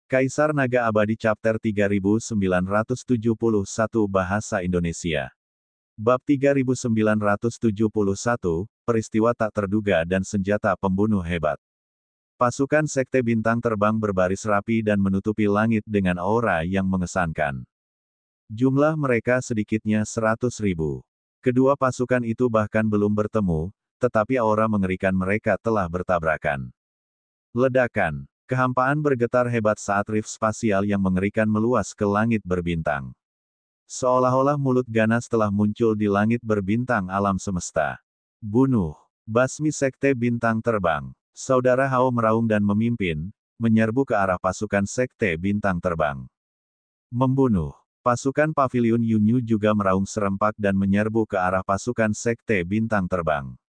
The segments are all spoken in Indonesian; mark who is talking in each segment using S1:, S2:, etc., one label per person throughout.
S1: Kaisar Naga Abadi Chapter 3971 Bahasa Indonesia. Bab 3971, Peristiwa Tak Terduga dan Senjata Pembunuh Hebat. Pasukan Sekte Bintang Terbang berbaris rapi dan menutupi langit dengan aura yang mengesankan. Jumlah mereka sedikitnya 100.000. Kedua pasukan itu bahkan belum bertemu, tetapi aura mengerikan mereka telah bertabrakan. Ledakan. Kehampaan bergetar hebat saat rift spasial yang mengerikan meluas ke langit berbintang. Seolah-olah mulut ganas telah muncul di langit berbintang alam semesta. Bunuh. Basmi Sekte Bintang Terbang. Saudara Hao meraung dan memimpin, menyerbu ke arah pasukan Sekte Bintang Terbang. Membunuh. Pasukan Paviliun Yunyu juga meraung serempak dan menyerbu ke arah pasukan Sekte Bintang Terbang.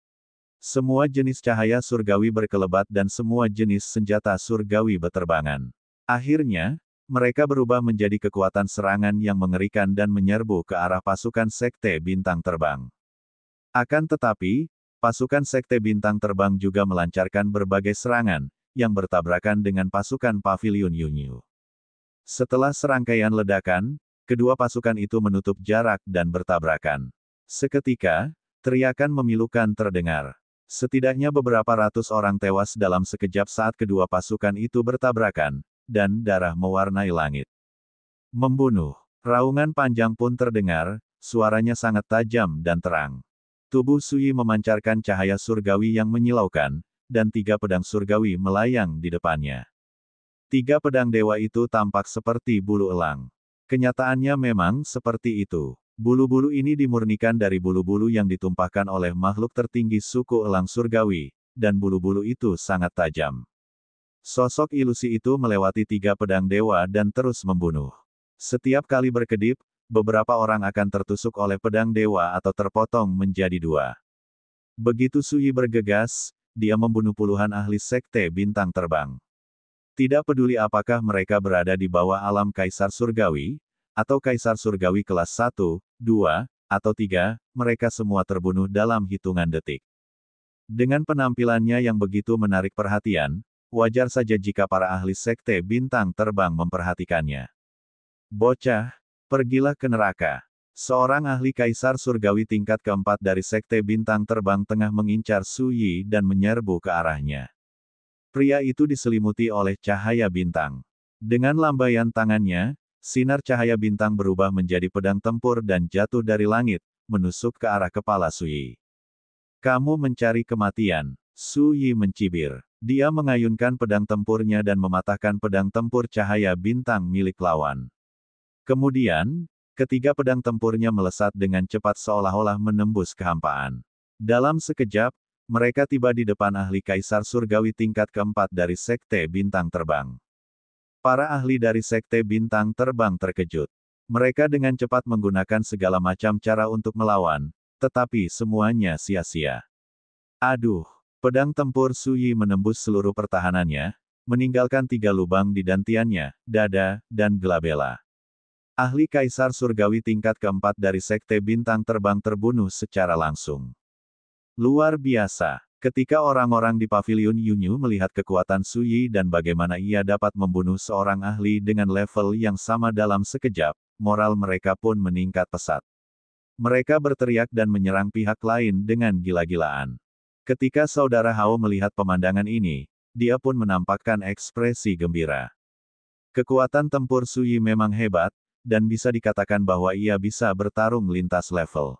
S1: Semua jenis cahaya surgawi berkelebat dan semua jenis senjata surgawi beterbangan. Akhirnya, mereka berubah menjadi kekuatan serangan yang mengerikan dan menyerbu ke arah pasukan Sekte Bintang Terbang. Akan tetapi, pasukan Sekte Bintang Terbang juga melancarkan berbagai serangan, yang bertabrakan dengan pasukan Paviliun Yunyu. Setelah serangkaian ledakan, kedua pasukan itu menutup jarak dan bertabrakan. Seketika, teriakan memilukan terdengar. Setidaknya beberapa ratus orang tewas dalam sekejap saat kedua pasukan itu bertabrakan, dan darah mewarnai langit. Membunuh. Raungan panjang pun terdengar, suaranya sangat tajam dan terang. Tubuh Sui memancarkan cahaya surgawi yang menyilaukan, dan 3 pedang surgawi melayang di depannya. 3 pedang dewa itu tampak seperti bulu elang. Kenyataannya memang seperti itu. Bulu-bulu ini dimurnikan dari bulu-bulu yang ditumpahkan oleh makhluk tertinggi suku elang surgawi, dan bulu-bulu itu sangat tajam. Sosok ilusi itu melewati 3 pedang dewa dan terus membunuh. Setiap kali berkedip, beberapa orang akan tertusuk oleh pedang dewa atau terpotong menjadi 2. Begitu Sui bergegas, dia membunuh puluhan ahli Sekte Bintang Terbang. Tidak peduli apakah mereka berada di bawah alam Kaisar Surgawi, atau Kaisar Surgawi kelas 1, 2, atau 3, mereka semua terbunuh dalam hitungan detik. Dengan penampilannya yang begitu menarik perhatian, wajar saja jika para ahli Sekte Bintang Terbang memperhatikannya. Bocah, pergilah ke neraka. Seorang ahli Kaisar Surgawi tingkat keempat dari Sekte Bintang Terbang tengah mengincar Suyi dan menyerbu ke arahnya. Pria itu diselimuti oleh cahaya bintang. Dengan lambaian tangannya, sinar cahaya bintang berubah menjadi pedang tempur dan jatuh dari langit, menusuk ke arah kepala Sui. Kamu mencari kematian. Sui mencibir. Dia mengayunkan pedang tempurnya dan mematahkan pedang tempur cahaya bintang milik lawan. Kemudian, ketiga pedang tempurnya melesat dengan cepat seolah-olah menembus kehampaan. Dalam sekejap, mereka tiba di depan ahli Kaisar Surgawi tingkat keempat dari Sekte Bintang Terbang. Para ahli dari Sekte Bintang Terbang terkejut. Mereka dengan cepat menggunakan segala macam cara untuk melawan, tetapi semuanya sia-sia. Aduh! Pedang tempur Suyi menembus seluruh pertahanannya, meninggalkan 3 lubang di dantiannya, dada, dan glabella. Ahli Kaisar Surgawi tingkat keempat dari Sekte Bintang Terbang terbunuh secara langsung. Luar biasa. Ketika orang-orang di Paviliun Yunyu melihat kekuatan Suyi dan bagaimana ia dapat membunuh seorang ahli dengan level yang sama dalam sekejap, moral mereka pun meningkat pesat. Mereka berteriak dan menyerang pihak lain dengan gila-gilaan. Ketika saudara Hao melihat pemandangan ini, dia pun menampakkan ekspresi gembira. Kekuatan tempur Suyi memang hebat, dan bisa dikatakan bahwa ia bisa bertarung lintas level.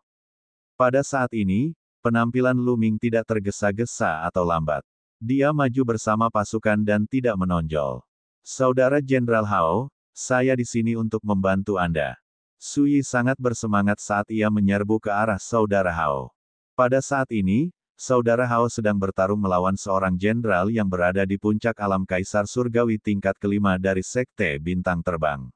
S1: Pada saat ini, penampilan Lu Ming tidak tergesa-gesa atau lambat. Dia maju bersama pasukan dan tidak menonjol. Saudara Jenderal Hao, saya di sini untuk membantu Anda. Sui sangat bersemangat saat ia menyerbu ke arah saudara Hao. Pada saat ini, saudara Hao sedang bertarung melawan seorang jenderal yang berada di puncak alam Kaisar Surgawi tingkat kelima dari Sekte Bintang Terbang.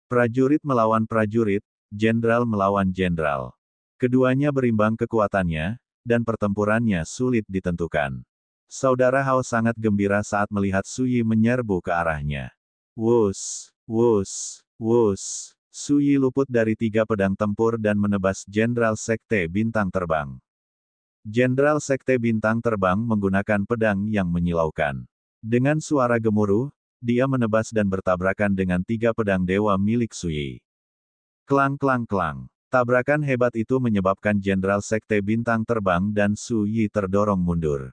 S1: Prajurit melawan prajurit, jenderal melawan jenderal. Keduanya berimbang kekuatannya, dan pertempurannya sulit ditentukan. Saudara Hao sangat gembira saat melihat Suyi menyerbu ke arahnya. Wus, wus, wus. Suyi luput dari 3 pedang tempur dan menebas Jenderal Sekte Bintang Terbang. Jenderal Sekte Bintang Terbang menggunakan pedang yang menyilaukan. Dengan suara gemuruh, dia menebas dan bertabrakan dengan 3 pedang dewa milik Sui. Klang klang klang. Tabrakan hebat itu menyebabkan Jenderal Sekte Bintang Terbang dan Su Yi terdorong mundur.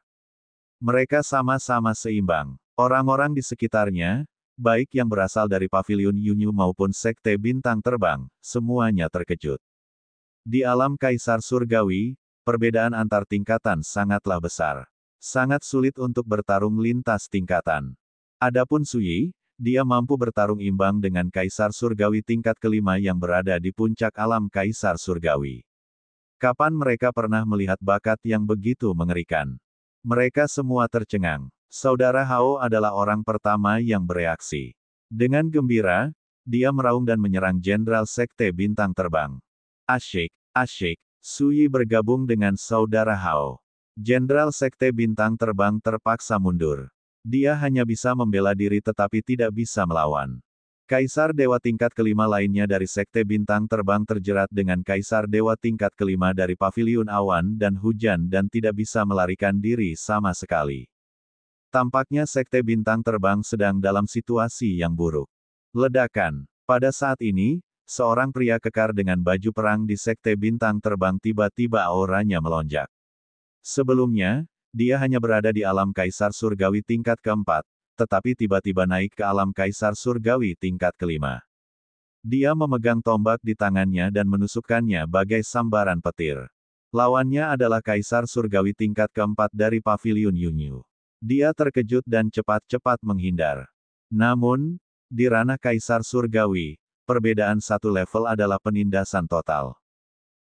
S1: Mereka sama-sama seimbang. Orang-orang di sekitarnya, baik yang berasal dari Paviliun Yunyu maupun Sekte Bintang Terbang, semuanya terkejut. Di alam Kaisar Surgawi, perbedaan antar tingkatan sangatlah besar. Sangat sulit untuk bertarung lintas tingkatan. Adapun Su Yi, dia mampu bertarung imbang dengan Kaisar Surgawi tingkat kelima yang berada di puncak alam Kaisar Surgawi. Kapan mereka pernah melihat bakat yang begitu mengerikan? Mereka semua tercengang. Saudara Hao adalah orang pertama yang bereaksi. Dengan gembira, dia meraung dan menyerang Jenderal Sekte Bintang Terbang. Asyik, asyik, Su Yi bergabung dengan Saudara Hao. Jenderal Sekte Bintang Terbang terpaksa mundur. Dia hanya bisa membela diri tetapi tidak bisa melawan. Kaisar Dewa tingkat kelima lainnya dari Sekte Bintang Terbang terjerat dengan Kaisar Dewa tingkat kelima dari Paviliun Awan dan Hujan dan tidak bisa melarikan diri sama sekali. Tampaknya Sekte Bintang Terbang sedang dalam situasi yang buruk. Ledakan. Pada saat ini, seorang pria kekar dengan baju perang di Sekte Bintang Terbang tiba-tiba auranya melonjak. Sebelumnya, dia hanya berada di alam Kaisar Surgawi tingkat keempat, tetapi tiba-tiba naik ke alam Kaisar Surgawi tingkat kelima. Dia memegang tombak di tangannya dan menusukkannya bagai sambaran petir. Lawannya adalah Kaisar Surgawi tingkat keempat dari Paviliun Yunyu. Dia terkejut dan cepat-cepat menghindar. Namun, di ranah Kaisar Surgawi, perbedaan satu level adalah penindasan total.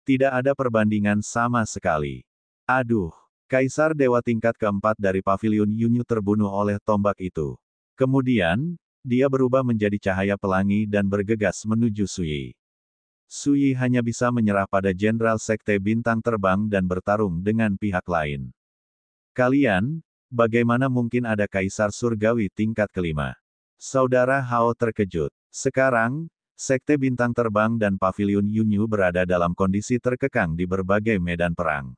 S1: Tidak ada perbandingan sama sekali. Aduh! Kaisar Dewa tingkat keempat dari Paviliun Yunyu terbunuh oleh tombak itu. Kemudian, dia berubah menjadi cahaya pelangi dan bergegas menuju Su Yi. Su Yi hanya bisa menyerah pada Jenderal Sekte Bintang Terbang dan bertarung dengan pihak lain. Kalian, bagaimana mungkin ada Kaisar Surgawi tingkat kelima? Saudara Hao terkejut. Sekarang, Sekte Bintang Terbang dan Paviliun Yunyu berada dalam kondisi terkekang di berbagai medan perang.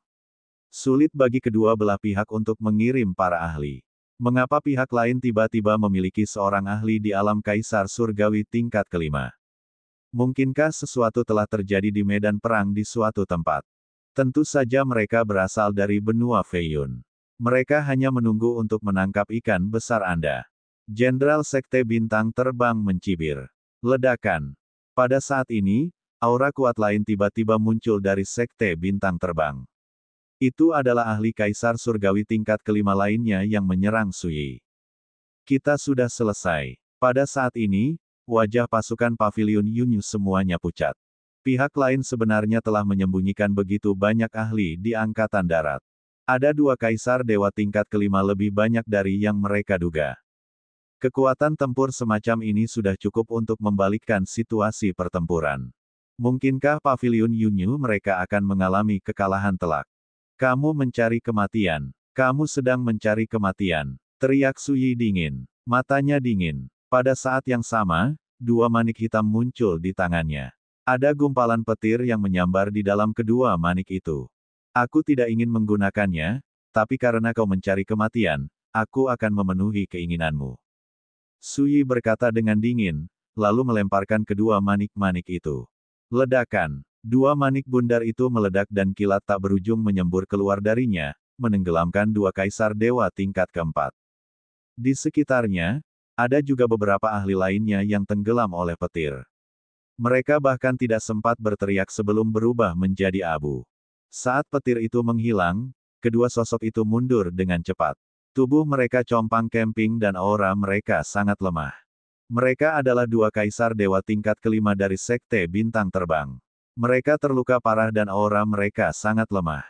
S1: Sulit bagi kedua belah pihak untuk mengirim para ahli. Mengapa pihak lain tiba-tiba memiliki seorang ahli di alam Kaisar Surgawi tingkat kelima? Mungkinkah sesuatu telah terjadi di medan perang di suatu tempat? Tentu saja mereka berasal dari benua Feiyun. Mereka hanya menunggu untuk menangkap ikan besar Anda. Jenderal Sekte Bintang Terbang mencibir. Ledakan. Pada saat ini, aura kuat lain tiba-tiba muncul dari Sekte Bintang Terbang. Itu adalah ahli Kaisar Surgawi tingkat kelima lainnya yang menyerang Su Yi. Kita sudah selesai. Pada saat ini, wajah pasukan Paviliun Yunyu semuanya pucat. Pihak lain sebenarnya telah menyembunyikan begitu banyak ahli di Angkatan Darat. Ada 2 Kaisar Dewa tingkat kelima lebih banyak dari yang mereka duga. Kekuatan tempur semacam ini sudah cukup untuk membalikkan situasi pertempuran. Mungkinkah Paviliun Yunyu mereka akan mengalami kekalahan telak? Kamu mencari kematian. Kamu sedang mencari kematian. Teriak Su Yi dingin. Matanya dingin. Pada saat yang sama, 2 manik hitam muncul di tangannya. Ada gumpalan petir yang menyambar di dalam kedua manik itu. Aku tidak ingin menggunakannya, tapi karena kau mencari kematian, aku akan memenuhi keinginanmu. Su Yi berkata dengan dingin, lalu melemparkan kedua manik-manik itu. Ledakan. 2 manik bundar itu meledak dan kilat tak berujung menyembur keluar darinya, menenggelamkan 2 Kaisar Dewa tingkat keempat. Di sekitarnya, ada juga beberapa ahli lainnya yang tenggelam oleh petir. Mereka bahkan tidak sempat berteriak sebelum berubah menjadi abu. Saat petir itu menghilang, kedua sosok itu mundur dengan cepat. Tubuh mereka compang-camping dan aura mereka sangat lemah. Mereka adalah 2 Kaisar Dewa tingkat kelima dari Sekte Bintang Terbang. Mereka terluka parah dan aura mereka sangat lemah.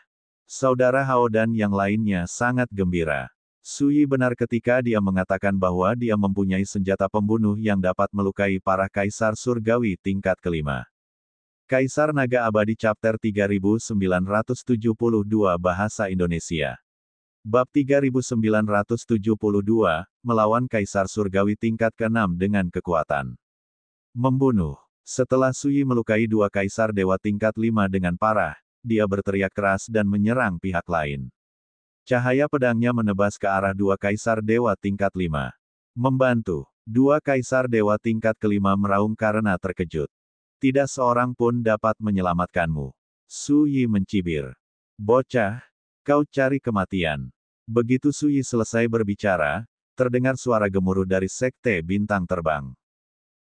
S1: Saudara Hao dan yang lainnya sangat gembira. Su Yi benar ketika dia mengatakan bahwa dia mempunyai senjata pembunuh yang dapat melukai para Kaisar Surgawi tingkat kelima. Kaisar Naga Abadi Chapter 3972 Bahasa Indonesia. Bab 3972, melawan Kaisar Surgawi tingkat ke-6 dengan kekuatan. Membunuh. Setelah Su Yi melukai 2 Kaisar Dewa tingkat 5 dengan parah, dia berteriak keras dan menyerang pihak lain. Cahaya pedangnya menebas ke arah 2 Kaisar Dewa tingkat 5. Membantu. Dua kaisar dewa tingkat kelima meraung karena terkejut. Tidak seorang pun dapat menyelamatkanmu. Su Yi mencibir. Bocah, kau cari kematian. Begitu Su Yi selesai berbicara, terdengar suara gemuruh dari Sekte Bintang Terbang.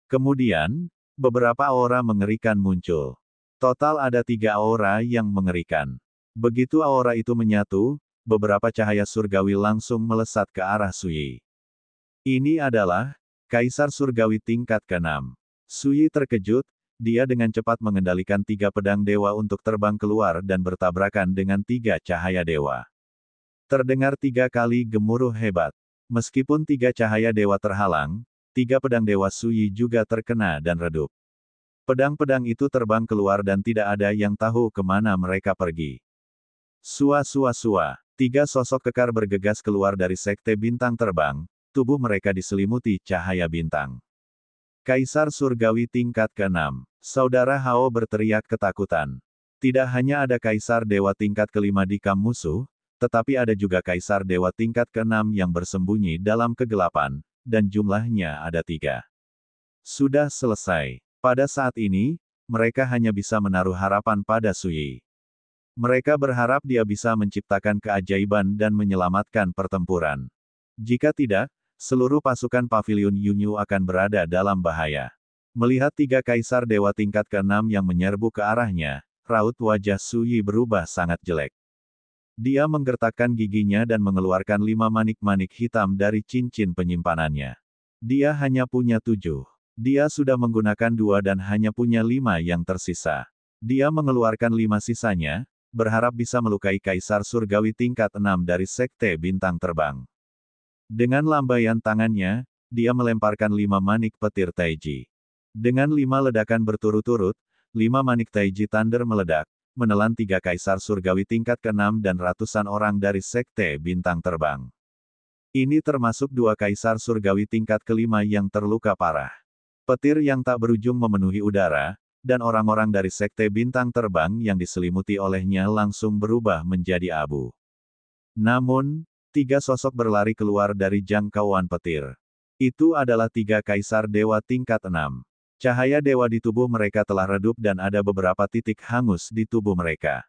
S1: Kemudian, beberapa aura mengerikan muncul. Total ada 3 aura yang mengerikan. Begitu aura itu menyatu, beberapa cahaya surgawi langsung melesat ke arah Su Yi. Ini adalah Kaisar Surgawi tingkat ke-6. Su Yi terkejut, dia dengan cepat mengendalikan 3 pedang dewa untuk terbang keluar dan bertabrakan dengan 3 cahaya dewa. Terdengar 3 kali gemuruh hebat. Meskipun 3 cahaya dewa terhalang, 3 pedang dewa Su Yi juga terkena dan redup. Pedang-pedang itu terbang keluar dan tidak ada yang tahu kemana mereka pergi. Sua sua sua. 3 sosok kekar bergegas keluar dari Sekte Bintang Terbang, tubuh mereka diselimuti cahaya bintang. Kaisar Surgawi tingkat ke-6. Saudara Hao berteriak ketakutan. Tidak hanya ada Kaisar Dewa tingkat ke-5 di kamp musuh, tetapi ada juga Kaisar Dewa tingkat ke-6 yang bersembunyi dalam kegelapan, dan jumlahnya ada 3. Sudah selesai. Pada saat ini, mereka hanya bisa menaruh harapan pada Su Yi. Mereka berharap dia bisa menciptakan keajaiban dan menyelamatkan pertempuran. Jika tidak, seluruh pasukan Paviliun Yunyu akan berada dalam bahaya. Melihat 3 kaisar dewa tingkat ke-6 yang menyerbu ke arahnya, raut wajah Su Yi berubah sangat jelek. Dia menggertakkan giginya dan mengeluarkan 5 manik-manik hitam dari cincin penyimpanannya. Dia hanya punya 7. Dia sudah menggunakan 2 dan hanya punya 5 yang tersisa. Dia mengeluarkan 5 sisanya, berharap bisa melukai Kaisar Surgawi tingkat 6 dari Sekte Bintang Terbang. Dengan lambaian tangannya, dia melemparkan 5 manik petir Taiji. Dengan 5 ledakan berturut-turut, 5 manik Taiji Thunder meledak, menelan 3 kaisar surgawi tingkat ke-6 dan ratusan orang dari Sekte Bintang Terbang. Ini termasuk 2 kaisar surgawi tingkat ke-5 yang terluka parah. Petir yang tak berujung memenuhi udara, dan orang-orang dari Sekte Bintang Terbang yang diselimuti olehnya langsung berubah menjadi abu. Namun, 3 sosok berlari keluar dari jangkauan petir. Itu adalah 3 kaisar dewa tingkat 6. Cahaya dewa di tubuh mereka telah redup dan ada beberapa titik hangus di tubuh mereka.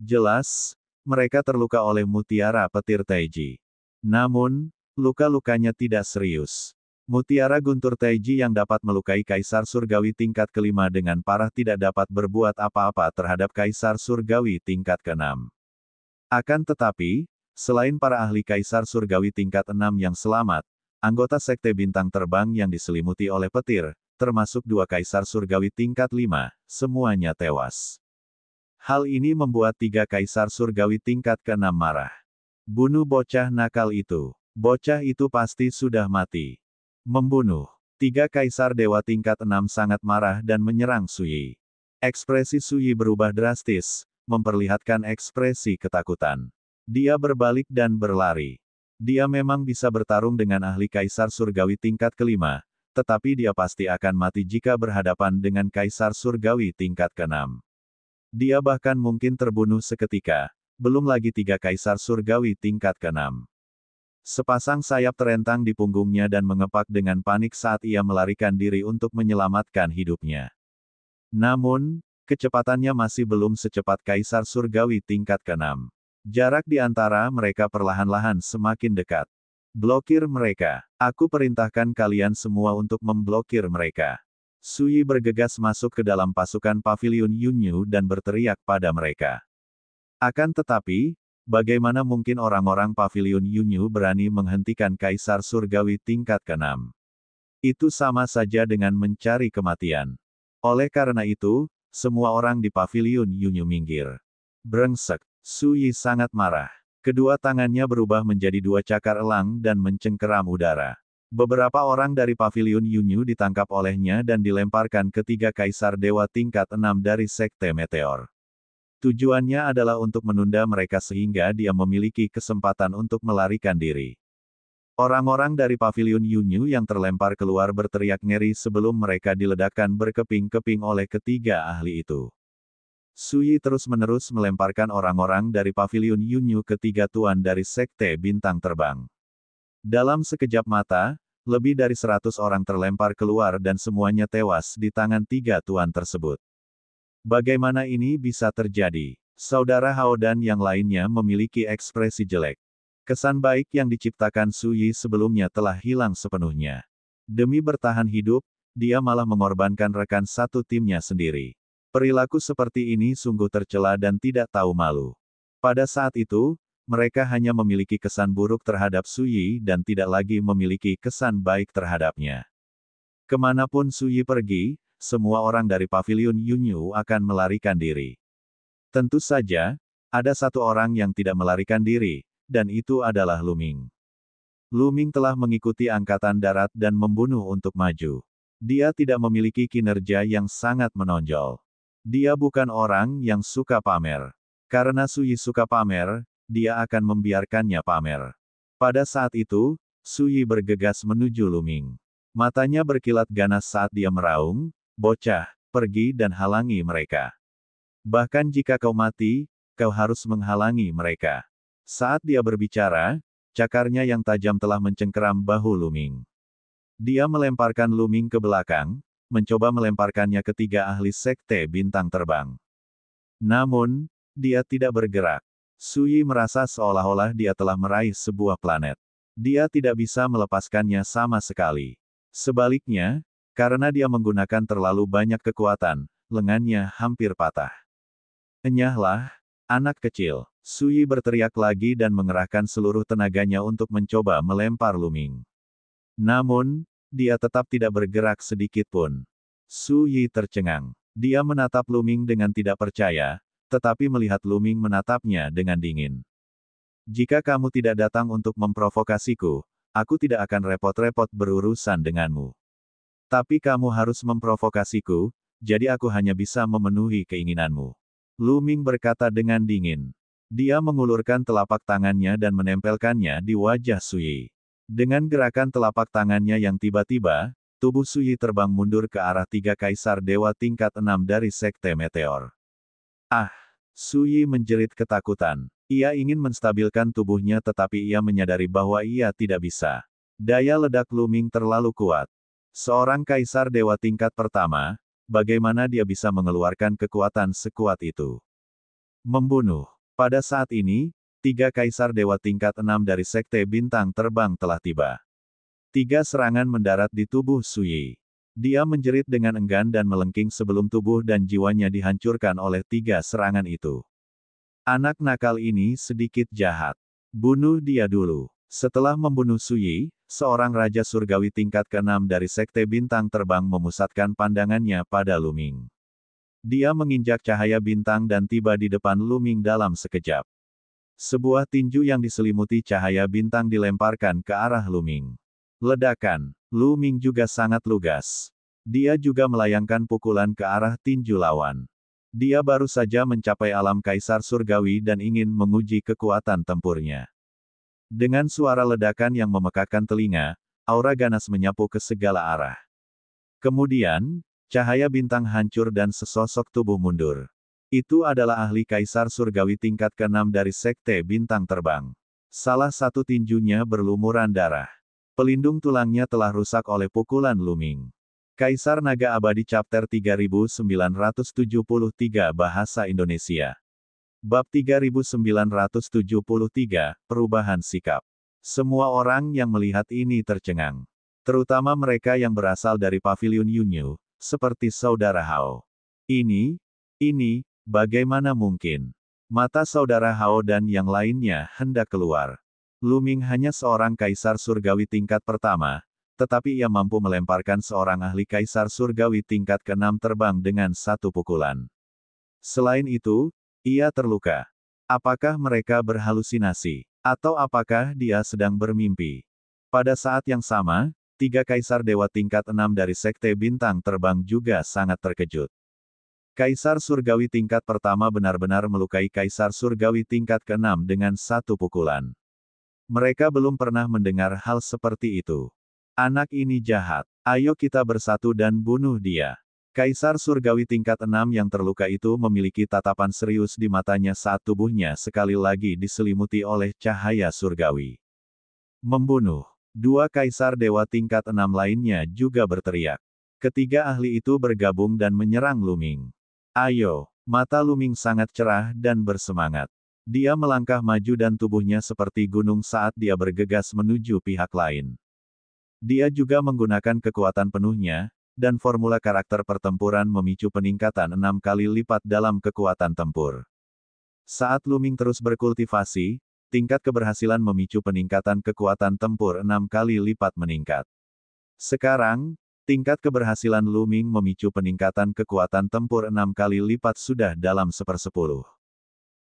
S1: Jelas, mereka terluka oleh mutiara petir Taiji. Namun, luka-lukanya tidak serius. Mutiara guntur Taiji yang dapat melukai kaisar surgawi tingkat ke-5 dengan parah tidak dapat berbuat apa-apa terhadap kaisar surgawi tingkat ke-6. Akan tetapi, selain para ahli Kaisar Surgawi tingkat 6 yang selamat, anggota Sekte Bintang Terbang yang diselimuti oleh petir, termasuk 2 Kaisar Surgawi tingkat 5, semuanya tewas. Hal ini membuat 3 Kaisar Surgawi tingkat ke-6 marah. Bunuh bocah nakal itu. Bocah itu pasti sudah mati. Membunuh. 3 Kaisar Dewa tingkat 6 sangat marah dan menyerang Su Yi. Ekspresi Su Yi berubah drastis, memperlihatkan ekspresi ketakutan. Dia berbalik dan berlari. Dia memang bisa bertarung dengan ahli Kaisar Surgawi tingkat ke-5, tetapi dia pasti akan mati jika berhadapan dengan Kaisar Surgawi tingkat ke-6. Dia bahkan mungkin terbunuh seketika, belum lagi 3 Kaisar Surgawi tingkat ke-6. Sepasang sayap terentang di punggungnya dan mengepak dengan panik saat ia melarikan diri untuk menyelamatkan hidupnya. Namun, kecepatannya masih belum secepat Kaisar Surgawi tingkat ke-6. Jarak di antara mereka perlahan-lahan semakin dekat. Blokir mereka. Aku perintahkan kalian semua untuk memblokir mereka. Su Yi bergegas masuk ke dalam pasukan Paviliun Yunyu dan berteriak pada mereka. Akan tetapi, bagaimana mungkin orang-orang Paviliun Yunyu berani menghentikan Kaisar Surgawi tingkat ke-6? Itu sama saja dengan mencari kematian. Oleh karena itu, semua orang di Paviliun Yunyu minggir. Brengsek. Su Yi sangat marah. Kedua tangannya berubah menjadi 2 cakar elang dan mencengkeram udara. Beberapa orang dari Paviliun Yunyu ditangkap olehnya dan dilemparkan ke 3 kaisar dewa tingkat 6 dari Sekte Meteor. Tujuannya adalah untuk menunda mereka sehingga dia memiliki kesempatan untuk melarikan diri. Orang-orang dari Paviliun Yunyu yang terlempar keluar berteriak ngeri sebelum mereka diledakkan berkeping-keping oleh ketiga ahli itu. Su Yi terus-menerus melemparkan orang-orang dari Paviliun Yunyu ke 3 tuan dari Sekte Bintang Terbang. Dalam sekejap mata, Lebih dari 100 orang terlempar keluar dan semuanya tewas di tangan tiga tuan tersebut. Bagaimana ini bisa terjadi? Saudara Hao dan yang lainnya memiliki ekspresi jelek. Kesan baik yang diciptakan Su Yi sebelumnya telah hilang sepenuhnya. Demi bertahan hidup, dia malah mengorbankan rekan satu timnya sendiri. Perilaku seperti ini sungguh tercela dan tidak tahu malu. Pada saat itu, mereka hanya memiliki kesan buruk terhadap Su Yi dan tidak lagi memiliki kesan baik terhadapnya. Kemanapun Su Yi pergi, semua orang dari paviliun Yunyu akan melarikan diri. Tentu saja, ada satu orang yang tidak melarikan diri, dan itu adalah Lu Ming. Lu Ming telah mengikuti angkatan darat dan membunuh untuk maju. Dia tidak memiliki kinerja yang sangat menonjol. Dia bukan orang yang suka pamer. Karena Su Yi suka pamer, dia akan membiarkannya pamer. Pada saat itu, Su Yi bergegas menuju Lu Ming. Matanya berkilat ganas saat dia meraung, "Bocah, pergi dan halangi mereka. Bahkan jika kau mati, kau harus menghalangi mereka." Saat dia berbicara, cakarnya yang tajam telah mencengkeram bahu Lu Ming. Dia melemparkan Lu Ming ke belakang, mencoba melemparkannya ke tiga ahli sekte bintang terbang. Namun, dia tidak bergerak. Su Yi merasa seolah-olah dia telah meraih sebuah planet. Dia tidak bisa melepaskannya sama sekali. Sebaliknya, karena dia menggunakan terlalu banyak kekuatan, lengannya hampir patah. "Enyahlah, anak kecil!" Su Yi berteriak lagi dan mengerahkan seluruh tenaganya untuk mencoba melempar Lu Ming. Namun, dia tetap tidak bergerak sedikit pun. Su Yi tercengang. Dia menatap Lu Ming dengan tidak percaya, tetapi melihat Lu Ming menatapnya dengan dingin. "Jika kamu tidak datang untuk memprovokasiku, aku tidak akan repot-repot berurusan denganmu. Tapi kamu harus memprovokasiku, jadi aku hanya bisa memenuhi keinginanmu." Lu Ming berkata dengan dingin. Dia mengulurkan telapak tangannya dan menempelkannya di wajah Su Yi. Dengan gerakan telapak tangannya yang tiba-tiba, tubuh Su Yi terbang mundur ke arah tiga kaisar dewa tingkat 6 dari Sekte Meteor. "Ah!" Su Yi menjerit ketakutan. Ia ingin menstabilkan tubuhnya tetapi ia menyadari bahwa ia tidak bisa. Daya ledak Lu Ming terlalu kuat. Seorang kaisar dewa tingkat pertama, bagaimana dia bisa mengeluarkan kekuatan sekuat itu? Membunuh. Pada saat ini, tiga kaisar dewa tingkat 6 dari Sekte Bintang Terbang telah tiba. Tiga serangan mendarat di tubuh Su Yi. Dia menjerit dengan enggan dan melengking sebelum tubuh dan jiwanya dihancurkan oleh tiga serangan itu. Anak nakal ini sedikit jahat. Bunuh dia dulu. Setelah membunuh Su Yi, seorang raja surgawi tingkat ke-6 dari Sekte Bintang Terbang memusatkan pandangannya pada Lu Ming. Dia menginjak cahaya bintang dan tiba di depan Lu Ming dalam sekejap. Sebuah tinju yang diselimuti cahaya bintang dilemparkan ke arah Lu Ming. Ledakan. Lu Ming juga sangat lugas. Dia juga melayangkan pukulan ke arah tinju lawan. Dia baru saja mencapai alam kaisar surgawi dan ingin menguji kekuatan tempurnya. Dengan suara ledakan yang memekakkan telinga, aura ganas menyapu ke segala arah. Kemudian, cahaya bintang hancur dan sesosok tubuh mundur. Itu adalah ahli kaisar surgawi tingkat ke-6 dari Sekte Bintang Terbang. Salah satu tinjunya berlumuran darah. Pelindung tulangnya telah rusak oleh pukulan Lu Ming. Kaisar Naga Abadi Chapter 3973 Bahasa Indonesia. Bab 3973, Perubahan Sikap. Semua orang yang melihat ini tercengang. Terutama mereka yang berasal dari paviliun Yunyu, seperti Saudara Hao. Ini, bagaimana mungkin? Mata Saudara Hao dan yang lainnya hendak keluar. Lu Ming hanya seorang kaisar surgawi tingkat pertama, tetapi ia mampu melemparkan seorang ahli kaisar surgawi tingkat ke-6 terbang dengan satu pukulan. Selain itu, ia terluka. Apakah mereka berhalusinasi? Atau apakah dia sedang bermimpi? Pada saat yang sama, tiga kaisar dewa tingkat 6 dari Sekte Bintang Terbang juga sangat terkejut. Kaisar surgawi tingkat pertama benar-benar melukai kaisar surgawi tingkat ke-6 dengan satu pukulan. Mereka belum pernah mendengar hal seperti itu. Anak ini jahat. Ayo kita bersatu dan bunuh dia. Kaisar surgawi tingkat 6 yang terluka itu memiliki tatapan serius di matanya saat tubuhnya sekali lagi diselimuti oleh cahaya surgawi. Membunuh. Dua kaisar dewa tingkat 6 lainnya juga berteriak. Ketiga ahli itu bergabung dan menyerang Lu Ming. Ayo! Mata Lu Ming sangat cerah dan bersemangat. Dia melangkah maju dan tubuhnya seperti gunung saat dia bergegas menuju pihak lain. Dia juga menggunakan kekuatan penuhnya, dan formula karakter pertempuran memicu peningkatan 6 kali lipat dalam kekuatan tempur. Saat Lu Ming terus berkultivasi, tingkat keberhasilan memicu peningkatan kekuatan tempur 6 kali lipat meningkat. Sekarang, tingkat keberhasilan Lu Ming memicu peningkatan kekuatan tempur 6 kali lipat sudah dalam 1/10.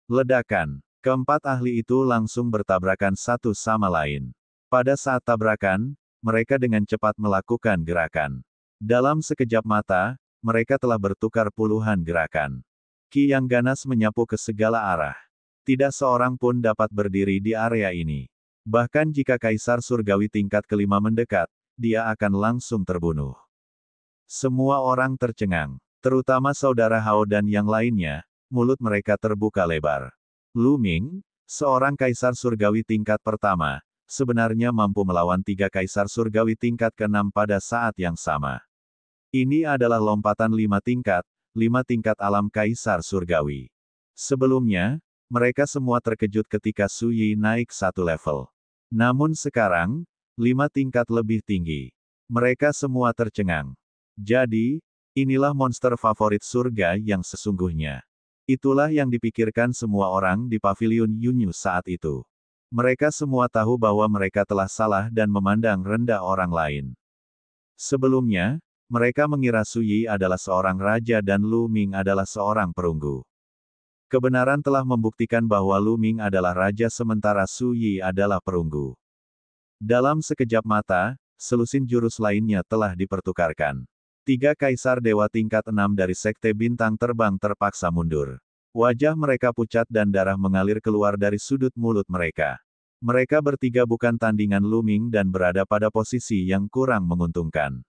S1: Ledakan. Keempat ahli itu langsung bertabrakan satu sama lain. Pada saat tabrakan, mereka dengan cepat melakukan gerakan. Dalam sekejap mata, mereka telah bertukar puluhan gerakan. Ki yang ganas menyapu ke segala arah. Tidak seorang pun dapat berdiri di area ini. Bahkan jika Kaisar Surgawi tingkat kelima mendekat, dia akan langsung terbunuh. Semua orang tercengang, terutama saudara Hao dan yang lainnya, mulut mereka terbuka lebar. Lu Ming, seorang Kaisar Surgawi tingkat pertama, sebenarnya mampu melawan 3 Kaisar Surgawi tingkat ke-6 pada saat yang sama. Ini adalah lompatan 5 tingkat alam Kaisar Surgawi. Sebelumnya, mereka semua terkejut ketika Su Yi naik 1 level. Namun sekarang, 5 tingkat lebih tinggi. Mereka semua tercengang. Jadi, inilah monster favorit surga yang sesungguhnya. Itulah yang dipikirkan semua orang di paviliun Yunyu saat itu. Mereka semua tahu bahwa mereka telah salah dan memandang rendah orang lain. Sebelumnya, mereka mengira Su Yi adalah seorang raja dan Lu Ming adalah seorang perunggu. Kebenaran telah membuktikan bahwa Lu Ming adalah raja sementara Su Yi adalah perunggu. Dalam sekejap mata, selusin jurus lainnya telah dipertukarkan. 3 kaisar dewa tingkat 6 dari Sekte Bintang Terbang terpaksa mundur. Wajah mereka pucat dan darah mengalir keluar dari sudut mulut mereka. Mereka bertiga bukan tandingan Lu Ming dan berada pada posisi yang kurang menguntungkan.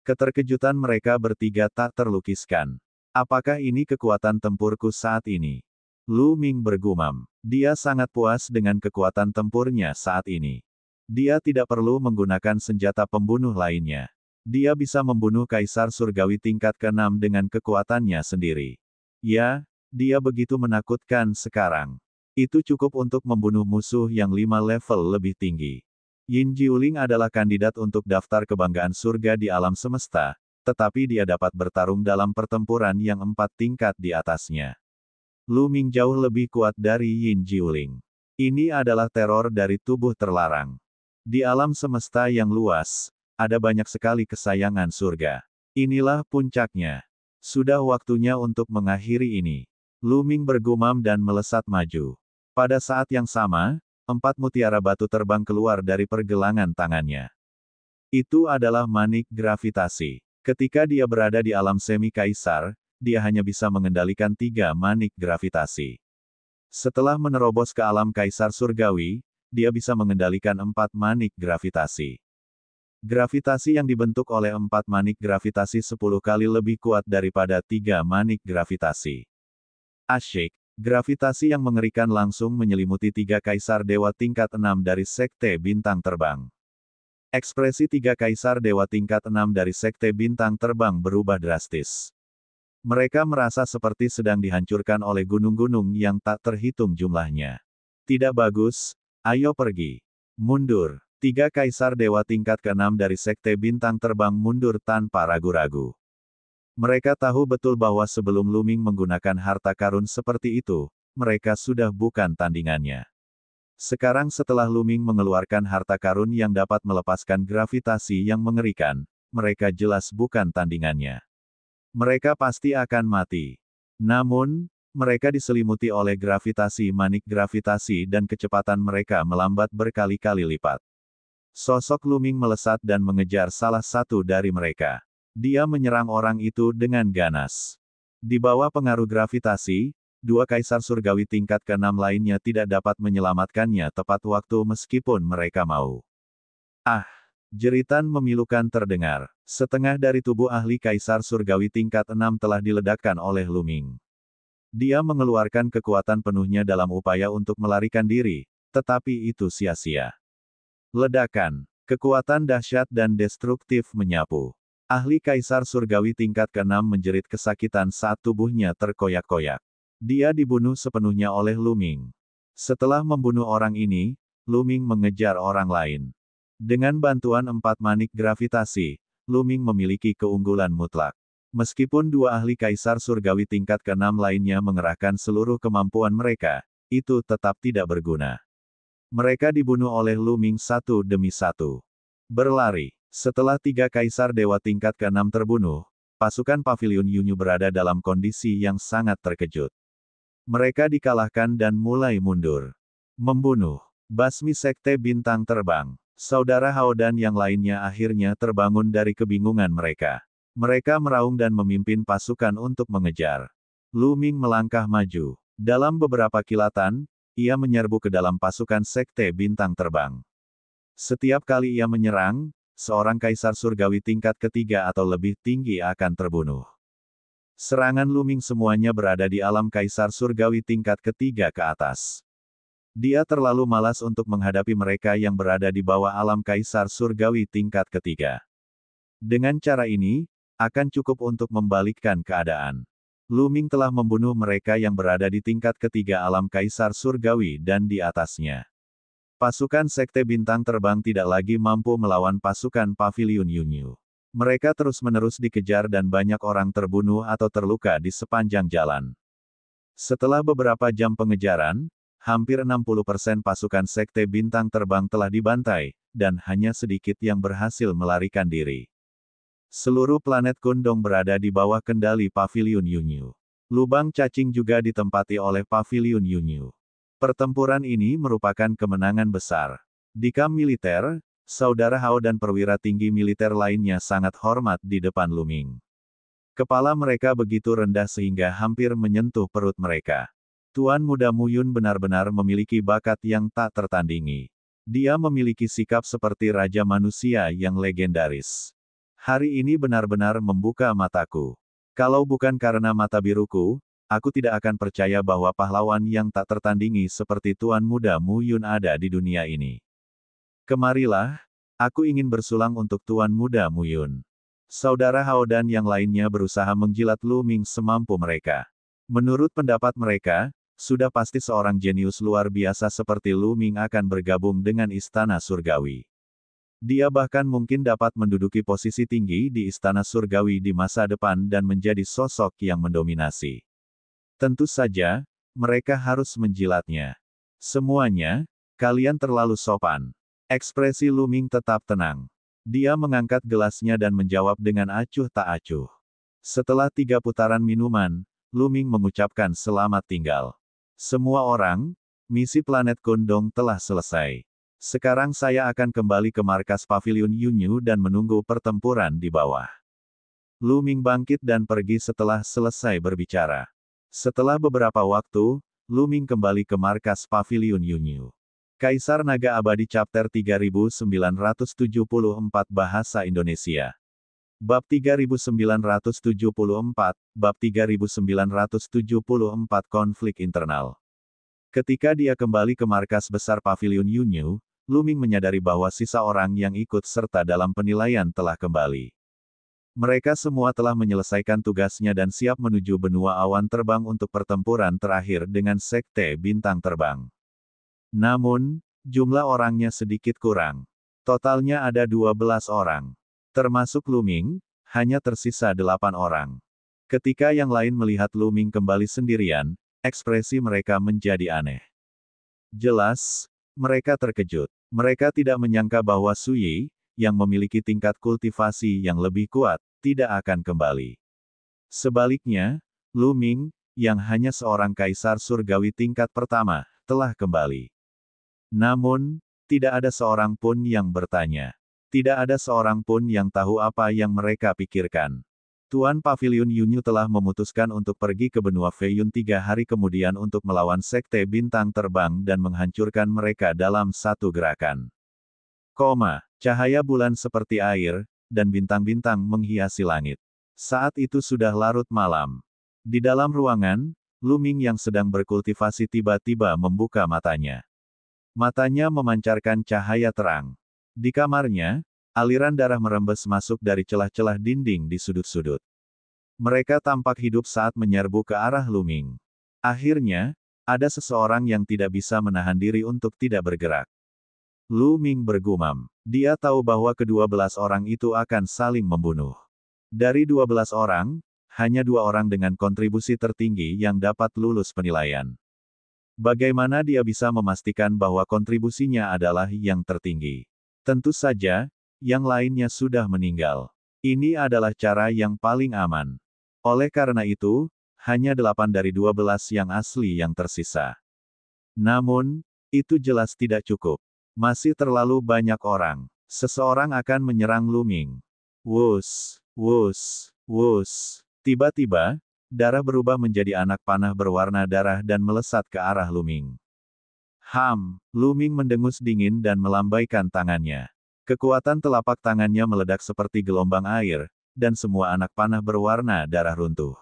S1: Keterkejutan mereka bertiga tak terlukiskan. Apakah ini kekuatan tempurku saat ini? Lu Ming bergumam. Dia sangat puas dengan kekuatan tempurnya saat ini. Dia tidak perlu menggunakan senjata pembunuh lainnya. Dia bisa membunuh Kaisar Surgawi tingkat ke-6 dengan kekuatannya sendiri. Ya, dia begitu menakutkan sekarang. Itu cukup untuk membunuh musuh yang 5 level lebih tinggi. Yin Jiuling adalah kandidat untuk daftar kebanggaan surga di alam semesta, tetapi dia dapat bertarung dalam pertempuran yang 4 tingkat di atasnya. Lu Ming jauh lebih kuat dari Yin Jiuling. Ini adalah teror dari tubuh terlarang. Di alam semesta yang luas, ada banyak sekali kesayangan surga. Inilah puncaknya. Sudah waktunya untuk mengakhiri ini. Lu Ming bergumam dan melesat maju. Pada saat yang sama, 4 mutiara batu terbang keluar dari pergelangan tangannya. Itu adalah manik gravitasi. Ketika dia berada di alam semi kaisar, dia hanya bisa mengendalikan 3 manik gravitasi. Setelah menerobos ke alam kaisar surgawi, dia bisa mengendalikan 4 manik gravitasi. Gravitasi yang dibentuk oleh 4 manik gravitasi 10 kali lebih kuat daripada 3 manik gravitasi. Asyik, gravitasi yang mengerikan langsung menyelimuti 3 kaisar dewa tingkat 6 dari Sekte Bintang Terbang. Ekspresi 3 kaisar dewa tingkat 6 dari Sekte Bintang Terbang berubah drastis. Mereka merasa seperti sedang dihancurkan oleh gunung-gunung yang tak terhitung jumlahnya. Tidak bagus, ayo pergi. Mundur. 3 kaisar dewa tingkat ke-6 dari Sekte Bintang Terbang mundur tanpa ragu-ragu. Mereka tahu betul bahwa sebelum Lu Ming menggunakan harta karun seperti itu, mereka sudah bukan tandingannya. Sekarang setelah Lu Ming mengeluarkan harta karun yang dapat melepaskan gravitasi yang mengerikan, mereka jelas bukan tandingannya. Mereka pasti akan mati. Namun, mereka diselimuti oleh gravitasi manik gravitasi dan kecepatan mereka melambat berkali-kali lipat. Sosok Lu Ming melesat dan mengejar salah satu dari mereka. Dia menyerang orang itu dengan ganas. Di bawah pengaruh gravitasi, 2 kaisar surgawi tingkat ke-6 lainnya tidak dapat menyelamatkannya tepat waktu meskipun mereka mau. Ah! Jeritan memilukan terdengar. Setengah dari tubuh ahli kaisar surgawi tingkat 6 telah diledakkan oleh Lu Ming. Dia mengeluarkan kekuatan penuhnya dalam upaya untuk melarikan diri, tetapi itu sia-sia. Ledakan. Kekuatan dahsyat dan destruktif menyapu. Ahli Kaisar Surgawi tingkat ke-6 menjerit kesakitan saat tubuhnya terkoyak-koyak. Dia dibunuh sepenuhnya oleh Lu Ming. Setelah membunuh orang ini, Lu Ming mengejar orang lain. Dengan bantuan 4 manik gravitasi, Lu Ming memiliki keunggulan mutlak. Meskipun dua ahli Kaisar Surgawi tingkat ke-6 lainnya mengerahkan seluruh kemampuan mereka, itu tetap tidak berguna. Mereka dibunuh oleh Lu Ming satu demi satu. Berlari. Setelah 3 Kaisar Dewa tingkat ke-6 terbunuh, pasukan Paviliun Yunyu berada dalam kondisi yang sangat terkejut. Mereka dikalahkan dan mulai mundur. Membunuh. Basmi Sekte Bintang Terbang. Saudara Hao dan yang lainnya akhirnya terbangun dari kebingungan mereka. Mereka meraung dan memimpin pasukan untuk mengejar. Lu Ming melangkah maju. Dalam beberapa kilatan, ia menyerbu ke dalam pasukan Sekte Bintang Terbang. Setiap kali ia menyerang, seorang Kaisar Surgawi tingkat ketiga atau lebih tinggi akan terbunuh. Serangan Lu Ming semuanya berada di alam Kaisar Surgawi tingkat ketiga ke atas. Dia terlalu malas untuk menghadapi mereka yang berada di bawah alam Kaisar Surgawi tingkat ketiga. Dengan cara ini, akan cukup untuk membalikkan keadaan. Lu Ming telah membunuh mereka yang berada di tingkat ketiga alam Kaisar Surgawi dan di atasnya. Pasukan Sekte Bintang Terbang tidak lagi mampu melawan pasukan Paviliun Yunyu. Mereka terus-menerus dikejar dan banyak orang terbunuh atau terluka di sepanjang jalan. Setelah beberapa jam pengejaran, hampir 60% pasukan Sekte Bintang Terbang telah dibantai, dan hanya sedikit yang berhasil melarikan diri. Seluruh planet Kundong berada di bawah kendali Paviliun Yunyu. Lubang cacing juga ditempati oleh Paviliun Yunyu. Pertempuran ini merupakan kemenangan besar. Di kamp militer, saudara Hao dan perwira tinggi militer lainnya sangat hormat di depan Lu Ming. Kepala mereka begitu rendah sehingga hampir menyentuh perut mereka. Tuan Muda Mu Yun benar-benar memiliki bakat yang tak tertandingi. Dia memiliki sikap seperti raja manusia yang legendaris. Hari ini benar-benar membuka mataku. Kalau bukan karena mata biruku, aku tidak akan percaya bahwa pahlawan yang tak tertandingi seperti Tuan Muda Mu Yun ada di dunia ini. Kemarilah, aku ingin bersulang untuk Tuan Muda Mu Yun. Saudara Hao dan yang lainnya berusaha menjilat Lu Ming semampu mereka. Menurut pendapat mereka, sudah pasti seorang jenius luar biasa seperti Lu Ming akan bergabung dengan Istana Surgawi. Dia bahkan mungkin dapat menduduki posisi tinggi di Istana Surgawi di masa depan dan menjadi sosok yang mendominasi. Tentu saja, mereka harus menjilatnya. Semuanya, kalian terlalu sopan. Ekspresi Lu Ming tetap tenang. Dia mengangkat gelasnya dan menjawab dengan acuh tak acuh. Setelah 3 putaran minuman, Lu Ming mengucapkan selamat tinggal. Semua orang, misi planet Kundong telah selesai. Sekarang saya akan kembali ke markas Paviliun Yunyu dan menunggu pertempuran di bawah. Lu Ming bangkit dan pergi setelah selesai berbicara. Setelah beberapa waktu, Lu Ming kembali ke markas Paviliun Yunyu. Kaisar Naga Abadi Chapter 3974 Bahasa Indonesia. Bab 3974, Bab 3974 Konflik Internal. Ketika dia kembali ke markas besar Paviliun Yunyu, Lu Ming menyadari bahwa sisa orang yang ikut serta dalam penilaian telah kembali. Mereka semua telah menyelesaikan tugasnya dan siap menuju benua awan terbang untuk pertempuran terakhir dengan Sekte Bintang Terbang. Namun, jumlah orangnya sedikit kurang. Totalnya ada 12 orang. Termasuk Lu Ming, hanya tersisa 8 orang. Ketika yang lain melihat Lu Ming kembali sendirian, ekspresi mereka menjadi aneh. Jelas, mereka terkejut. Mereka tidak menyangka bahwa Su Yi, yang memiliki tingkat kultivasi yang lebih kuat, tidak akan kembali. Sebaliknya, Lu Ming, yang hanya seorang kaisar surgawi tingkat pertama, telah kembali. Namun, tidak ada seorang pun yang bertanya. Tidak ada seorang pun yang tahu apa yang mereka pikirkan. Tuan Paviliun Yunyu telah memutuskan untuk pergi ke benua Feiyun 3 hari kemudian untuk melawan Sekte Bintang Terbang dan menghancurkan mereka dalam satu gerakan. Cahaya bulan seperti air, dan bintang-bintang menghiasi langit. Saat itu sudah larut malam. Di dalam ruangan, Lu Ming yang sedang berkultivasi tiba-tiba membuka matanya. Matanya memancarkan cahaya terang. Di kamarnya, aliran darah merembes masuk dari celah-celah dinding di sudut-sudut. Mereka tampak hidup saat menyerbu ke arah Lu Ming. Akhirnya, ada seseorang yang tidak bisa menahan diri untuk tidak bergerak. Lu Ming bergumam. Dia tahu bahwa kedua belas orang itu akan saling membunuh. Dari 12 orang, hanya 2 orang dengan kontribusi tertinggi yang dapat lulus penilaian. Bagaimana dia bisa memastikan bahwa kontribusinya adalah yang tertinggi? Tentu saja, yang lainnya sudah meninggal. Ini adalah cara yang paling aman. Oleh karena itu, hanya 8 dari 12 yang asli yang tersisa. Namun, itu jelas tidak cukup. Masih terlalu banyak orang. Seseorang akan menyerang Lu Ming. Wus, wus, wus. Tiba-tiba, darah berubah menjadi anak panah berwarna darah dan melesat ke arah Lu Ming. Lu Ming mendengus dingin dan melambaikan tangannya. Kekuatan telapak tangannya meledak seperti gelombang air, dan semua anak panah berwarna darah runtuh.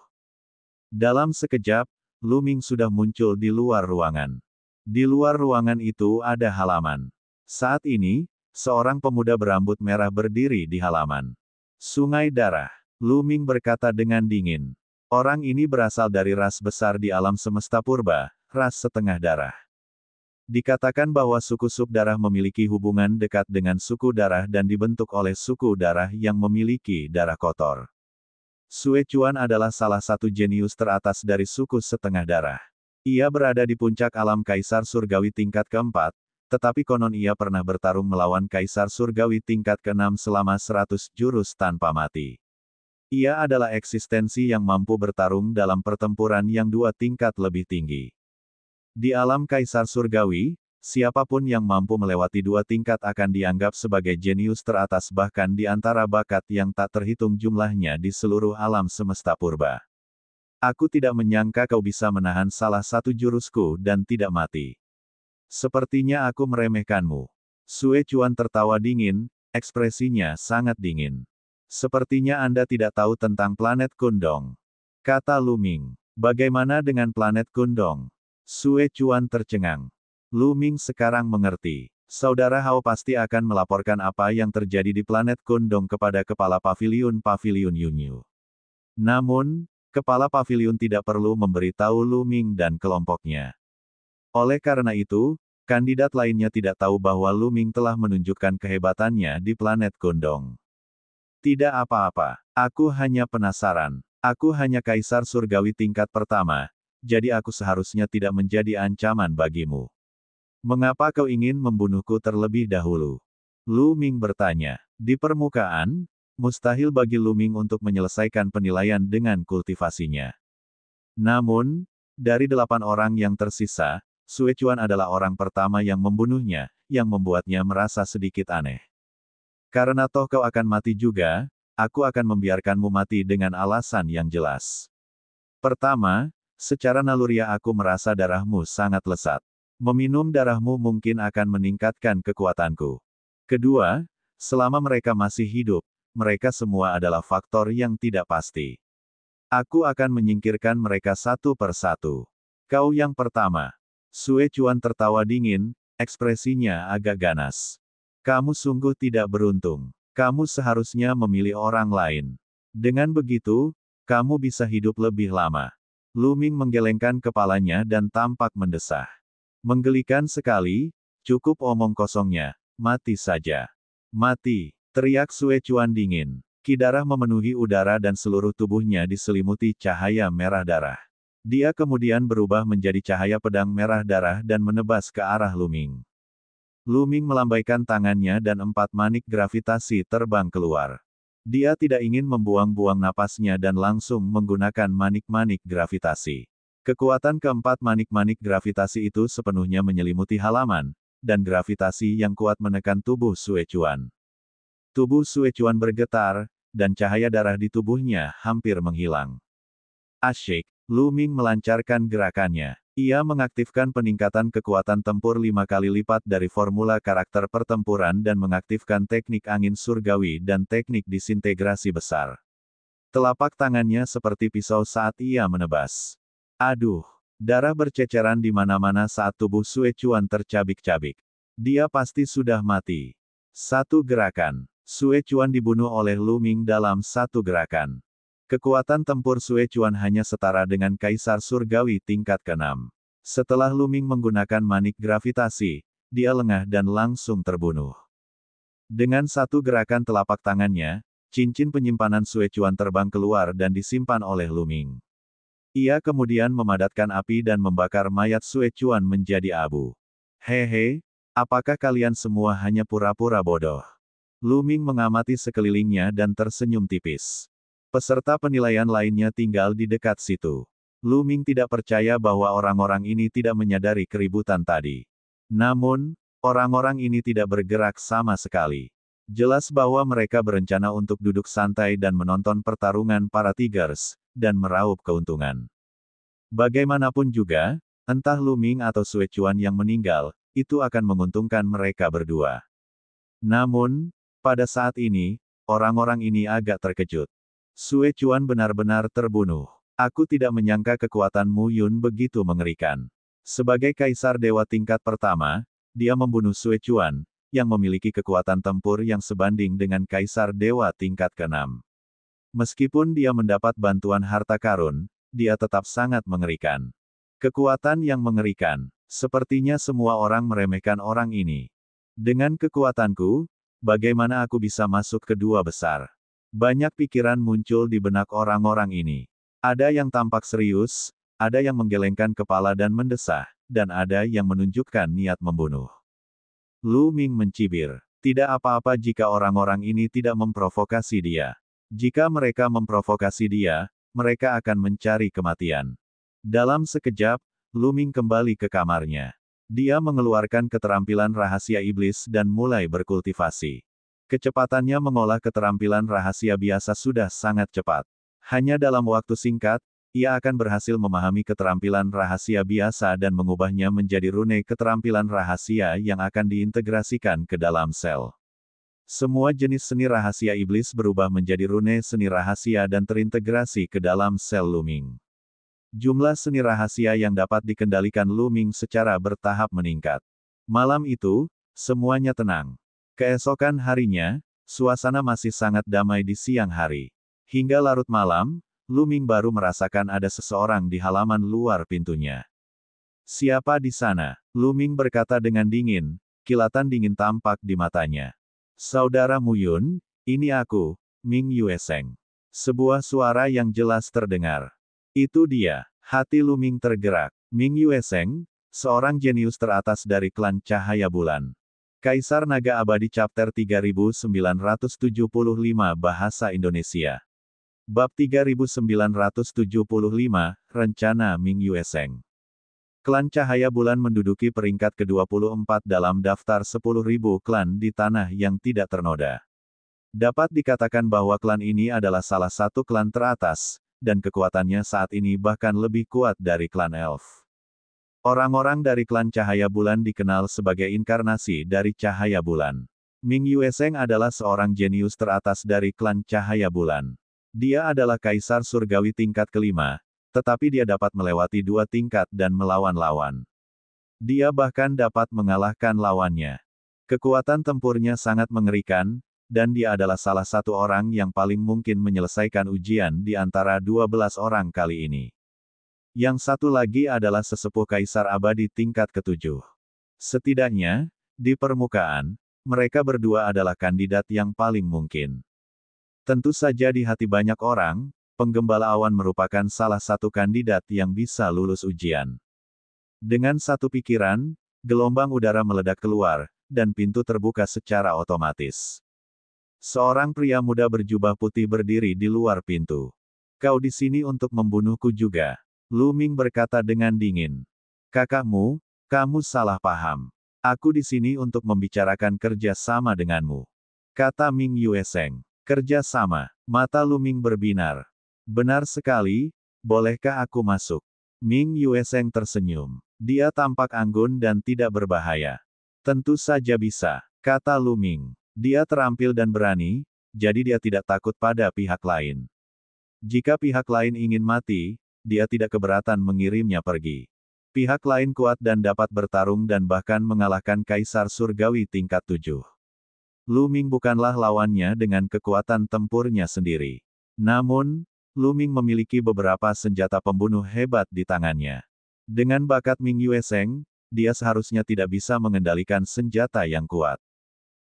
S1: Dalam sekejap, Lu Ming sudah muncul di luar ruangan. Di luar ruangan itu ada halaman. Saat ini, seorang pemuda berambut merah berdiri di halaman. Sungai darah. Lu Ming berkata dengan dingin. Orang ini berasal dari ras besar di alam semesta purba, ras setengah darah. Dikatakan bahwa suku subdarah memiliki hubungan dekat dengan suku darah dan dibentuk oleh suku darah yang memiliki darah kotor. Sue Chuan adalah salah satu jenius teratas dari suku setengah darah. Ia berada di puncak alam Kaisar Surgawi tingkat keempat, tetapi konon ia pernah bertarung melawan Kaisar Surgawi tingkat ke-6 selama 100 jurus tanpa mati. Ia adalah eksistensi yang mampu bertarung dalam pertempuran yang 2 tingkat lebih tinggi. Di alam Kaisar Surgawi, siapapun yang mampu melewati 2 tingkat akan dianggap sebagai jenius teratas bahkan di antara bakat yang tak terhitung jumlahnya di seluruh alam semesta purba. Aku tidak menyangka kau bisa menahan salah satu jurusku dan tidak mati. Sepertinya aku meremehkanmu. Sue Chuan tertawa dingin, ekspresinya sangat dingin. Sepertinya Anda tidak tahu tentang planet Kundong. Kata Lu Ming. Bagaimana dengan planet Kundong? Sue Chuan tercengang. Lu Ming sekarang mengerti. Saudara Hao pasti akan melaporkan apa yang terjadi di planet Kundong kepada kepala paviliun Yunyu. Namun, kepala paviliun tidak perlu memberitahu Lu Ming dan kelompoknya. Oleh karena itu, kandidat lainnya tidak tahu bahwa Lu Ming telah menunjukkan kehebatannya di planet Kundong. Tidak apa-apa, aku hanya penasaran. Aku hanya Kaisar Surgawi tingkat pertama, jadi aku seharusnya tidak menjadi ancaman bagimu. Mengapa kau ingin membunuhku terlebih dahulu? Lu Ming bertanya. Di permukaan, mustahil bagi Lu Ming untuk menyelesaikan penilaian dengan kultivasinya. Namun, dari 8 orang yang tersisa, Sue Chuan adalah orang pertama yang membunuhnya, yang membuatnya merasa sedikit aneh. Karena toh kau akan mati juga, aku akan membiarkanmu mati dengan alasan yang jelas. Pertama, secara naluriah aku merasa darahmu sangat lesat. Meminum darahmu mungkin akan meningkatkan kekuatanku. Kedua, selama mereka masih hidup, mereka semua adalah faktor yang tidak pasti. Aku akan menyingkirkan mereka satu per satu. Kau yang pertama. Sue Chuan tertawa dingin, ekspresinya agak ganas. Kamu sungguh tidak beruntung. Kamu seharusnya memilih orang lain. Dengan begitu, kamu bisa hidup lebih lama. Lu Ming menggelengkan kepalanya dan tampak mendesah. Menggelikan sekali, cukup omong kosongnya, mati saja. Mati, teriak Sue Chuan dingin. Ki darah memenuhi udara dan seluruh tubuhnya diselimuti cahaya merah darah. Dia kemudian berubah menjadi cahaya pedang merah darah dan menebas ke arah Lu Ming. Lu Ming melambaikan tangannya dan 4 manik gravitasi terbang keluar. Dia tidak ingin membuang-buang napasnya dan langsung menggunakan manik-manik gravitasi. Kekuatan keempat manik-manik gravitasi itu sepenuhnya menyelimuti halaman, dan gravitasi yang kuat menekan tubuh Sue Chuan. Tubuh Sue Chuan bergetar, dan cahaya darah di tubuhnya hampir menghilang. Asyik, Lu Ming melancarkan gerakannya. Ia mengaktifkan peningkatan kekuatan tempur 5 kali lipat dari formula karakter pertempuran dan mengaktifkan teknik angin surgawi dan teknik disintegrasi besar. Telapak tangannya seperti pisau saat ia menebas. Aduh, darah berceceran di mana-mana saat tubuh Sue Chuan tercabik-cabik. Dia pasti sudah mati. Satu gerakan. Sue Chuan dibunuh oleh Lu Ming dalam satu gerakan. Kekuatan tempur Sue Chuan hanya setara dengan Kaisar Surgawi tingkat ke-6. Setelah Lu Ming menggunakan manik gravitasi, dia lengah dan langsung terbunuh. Dengan satu gerakan telapak tangannya, cincin penyimpanan Sue Chuan terbang keluar dan disimpan oleh Lu Ming. Ia kemudian memadatkan api dan membakar mayat Sue Chuan menjadi abu. Hehe, apakah kalian semua hanya pura-pura bodoh? Lu Ming mengamati sekelilingnya dan tersenyum tipis. Peserta penilaian lainnya tinggal di dekat situ. Lu Ming tidak percaya bahwa orang-orang ini tidak menyadari keributan tadi. Namun, orang-orang ini tidak bergerak sama sekali. Jelas bahwa mereka berencana untuk duduk santai dan menonton pertarungan para Tigers, dan meraup keuntungan. Bagaimanapun juga, entah Lu Ming atau Sue Chuan yang meninggal, itu akan menguntungkan mereka berdua. Namun, pada saat ini, orang-orang ini agak terkejut. Sue Chuan benar-benar terbunuh. Aku tidak menyangka kekuatan Mu Yun begitu mengerikan. Sebagai Kaisar Dewa tingkat pertama, dia membunuh Sue Chuan, yang memiliki kekuatan tempur yang sebanding dengan Kaisar Dewa tingkat ke-6. Meskipun dia mendapat bantuan harta karun, dia tetap sangat mengerikan. Kekuatan yang mengerikan. Sepertinya semua orang meremehkan orang ini. Dengan kekuatanku, bagaimana aku bisa masuk ke dua besar? Banyak pikiran muncul di benak orang-orang ini. Ada yang tampak serius, ada yang menggelengkan kepala dan mendesah, dan ada yang menunjukkan niat membunuh. Lu Ming mencibir. Tidak apa-apa jika orang-orang ini tidak memprovokasi dia. Jika mereka memprovokasi dia, mereka akan mencari kematian. Dalam sekejap, Lu Ming kembali ke kamarnya. Dia mengeluarkan keterampilan rahasia iblis dan mulai berkultivasi. Kecepatannya mengolah keterampilan rahasia biasa sudah sangat cepat. Hanya dalam waktu singkat, ia akan berhasil memahami keterampilan rahasia biasa dan mengubahnya menjadi rune keterampilan rahasia yang akan diintegrasikan ke dalam sel. Semua jenis seni rahasia iblis berubah menjadi rune seni rahasia dan terintegrasi ke dalam sel Lu Ming. Jumlah seni rahasia yang dapat dikendalikan Lu Ming secara bertahap meningkat. Malam itu, semuanya tenang. Keesokan harinya, suasana masih sangat damai di siang hari. Hingga larut malam, Lu Ming baru merasakan ada seseorang di halaman luar pintunya. Siapa di sana? Lu Ming berkata dengan dingin, kilatan dingin tampak di matanya. Saudara Mu Yun, ini aku, Ming Yueseng. Sebuah suara yang jelas terdengar. Itu dia. Hati Lu Ming tergerak. Ming Yueseng, seorang jenius teratas dari klan Cahaya Bulan. Kaisar Naga Abadi Chapter 3975 Bahasa Indonesia. Bab 3975, Rencana Ming Yueseng. Klan Cahaya Bulan menduduki peringkat ke-24 dalam daftar 10.000 klan di tanah yang tidak ternoda. Dapat dikatakan bahwa klan ini adalah salah satu klan teratas, dan kekuatannya saat ini bahkan lebih kuat dari klan Elf. Orang-orang dari klan Cahaya Bulan dikenal sebagai inkarnasi dari Cahaya Bulan. Ming Yueseng adalah seorang jenius teratas dari klan Cahaya Bulan. Dia adalah Kaisar Surgawi tingkat ke-5, tetapi dia dapat melewati 2 tingkat dan melawan lawan. Dia bahkan dapat mengalahkan lawannya. Kekuatan tempurnya sangat mengerikan, dan dia adalah salah satu orang yang paling mungkin menyelesaikan ujian di antara 12 orang kali ini. Yang satu lagi adalah sesepuh Kaisar Abadi tingkat ke-7. Setidaknya, di permukaan, mereka berdua adalah kandidat yang paling mungkin. Tentu saja di hati banyak orang, Penggembala Awan merupakan salah satu kandidat yang bisa lulus ujian. Dengan satu pikiran, gelombang udara meledak keluar, dan pintu terbuka secara otomatis. Seorang pria muda berjubah putih berdiri di luar pintu. Kau di sini untuk membunuhku juga. Lu Ming berkata dengan dingin. Kakakmu, kamu salah paham. Aku di sini untuk membicarakan kerja sama denganmu. Kata Ming Yueseng. Kerja sama. Mata Lu Ming berbinar. Benar sekali, bolehkah aku masuk? Ming Yueseng tersenyum. Dia tampak anggun dan tidak berbahaya. Tentu saja bisa, kata Lu Ming. Dia terampil dan berani, jadi dia tidak takut pada pihak lain. Jika pihak lain ingin mati, dia tidak keberatan mengirimnya pergi. Pihak lain kuat dan dapat bertarung dan bahkan mengalahkan Kaisar Surgawi tingkat 7. Lu Ming bukanlah lawannya dengan kekuatan tempurnya sendiri. Namun, Lu Ming memiliki beberapa senjata pembunuh hebat di tangannya. Dengan bakat Ming Yueseng, dia seharusnya tidak bisa mengendalikan senjata yang kuat.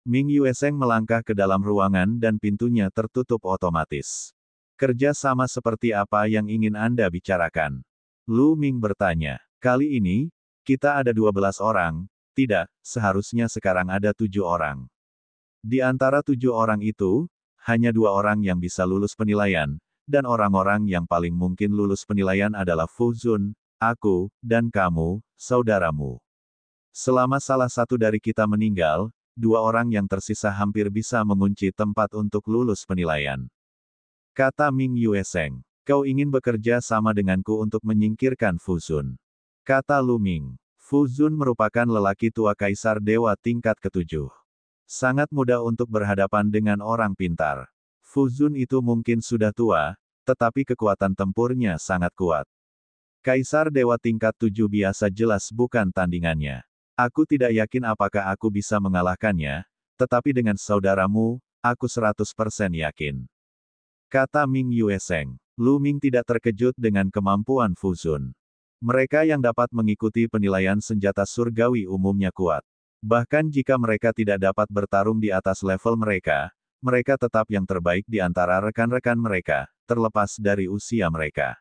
S1: Ming Yueseng melangkah ke dalam ruangan dan pintunya tertutup otomatis. Kerja sama seperti apa yang ingin Anda bicarakan? Lu Ming bertanya. Kali ini, kita ada 12 orang, tidak, seharusnya sekarang ada 7 orang. Di antara 7 orang itu, hanya 2 orang yang bisa lulus penilaian, dan orang-orang yang paling mungkin lulus penilaian adalah Fu Zun, aku, dan kamu, saudaramu. Selama salah satu dari kita meninggal, 2 orang yang tersisa hampir bisa mengunci tempat untuk lulus penilaian. Kata Ming Yueseng. Kau ingin bekerja sama denganku untuk menyingkirkan Fu Zun. Kata Lu Ming. Fu Zun merupakan lelaki tua kaisar dewa tingkat ke-7. Sangat mudah untuk berhadapan dengan orang pintar. Fu Zun itu mungkin sudah tua, tetapi kekuatan tempurnya sangat kuat. Kaisar dewa tingkat 7 biasa jelas bukan tandingannya. Aku tidak yakin apakah aku bisa mengalahkannya, tetapi dengan saudaramu, aku 100% yakin. Kata Ming Yueseng. Lu Ming tidak terkejut dengan kemampuan Fu Zun. Mereka yang dapat mengikuti penilaian senjata surgawi umumnya kuat. Bahkan jika mereka tidak dapat bertarung di atas level mereka, mereka tetap yang terbaik di antara rekan-rekan mereka, terlepas dari usia mereka.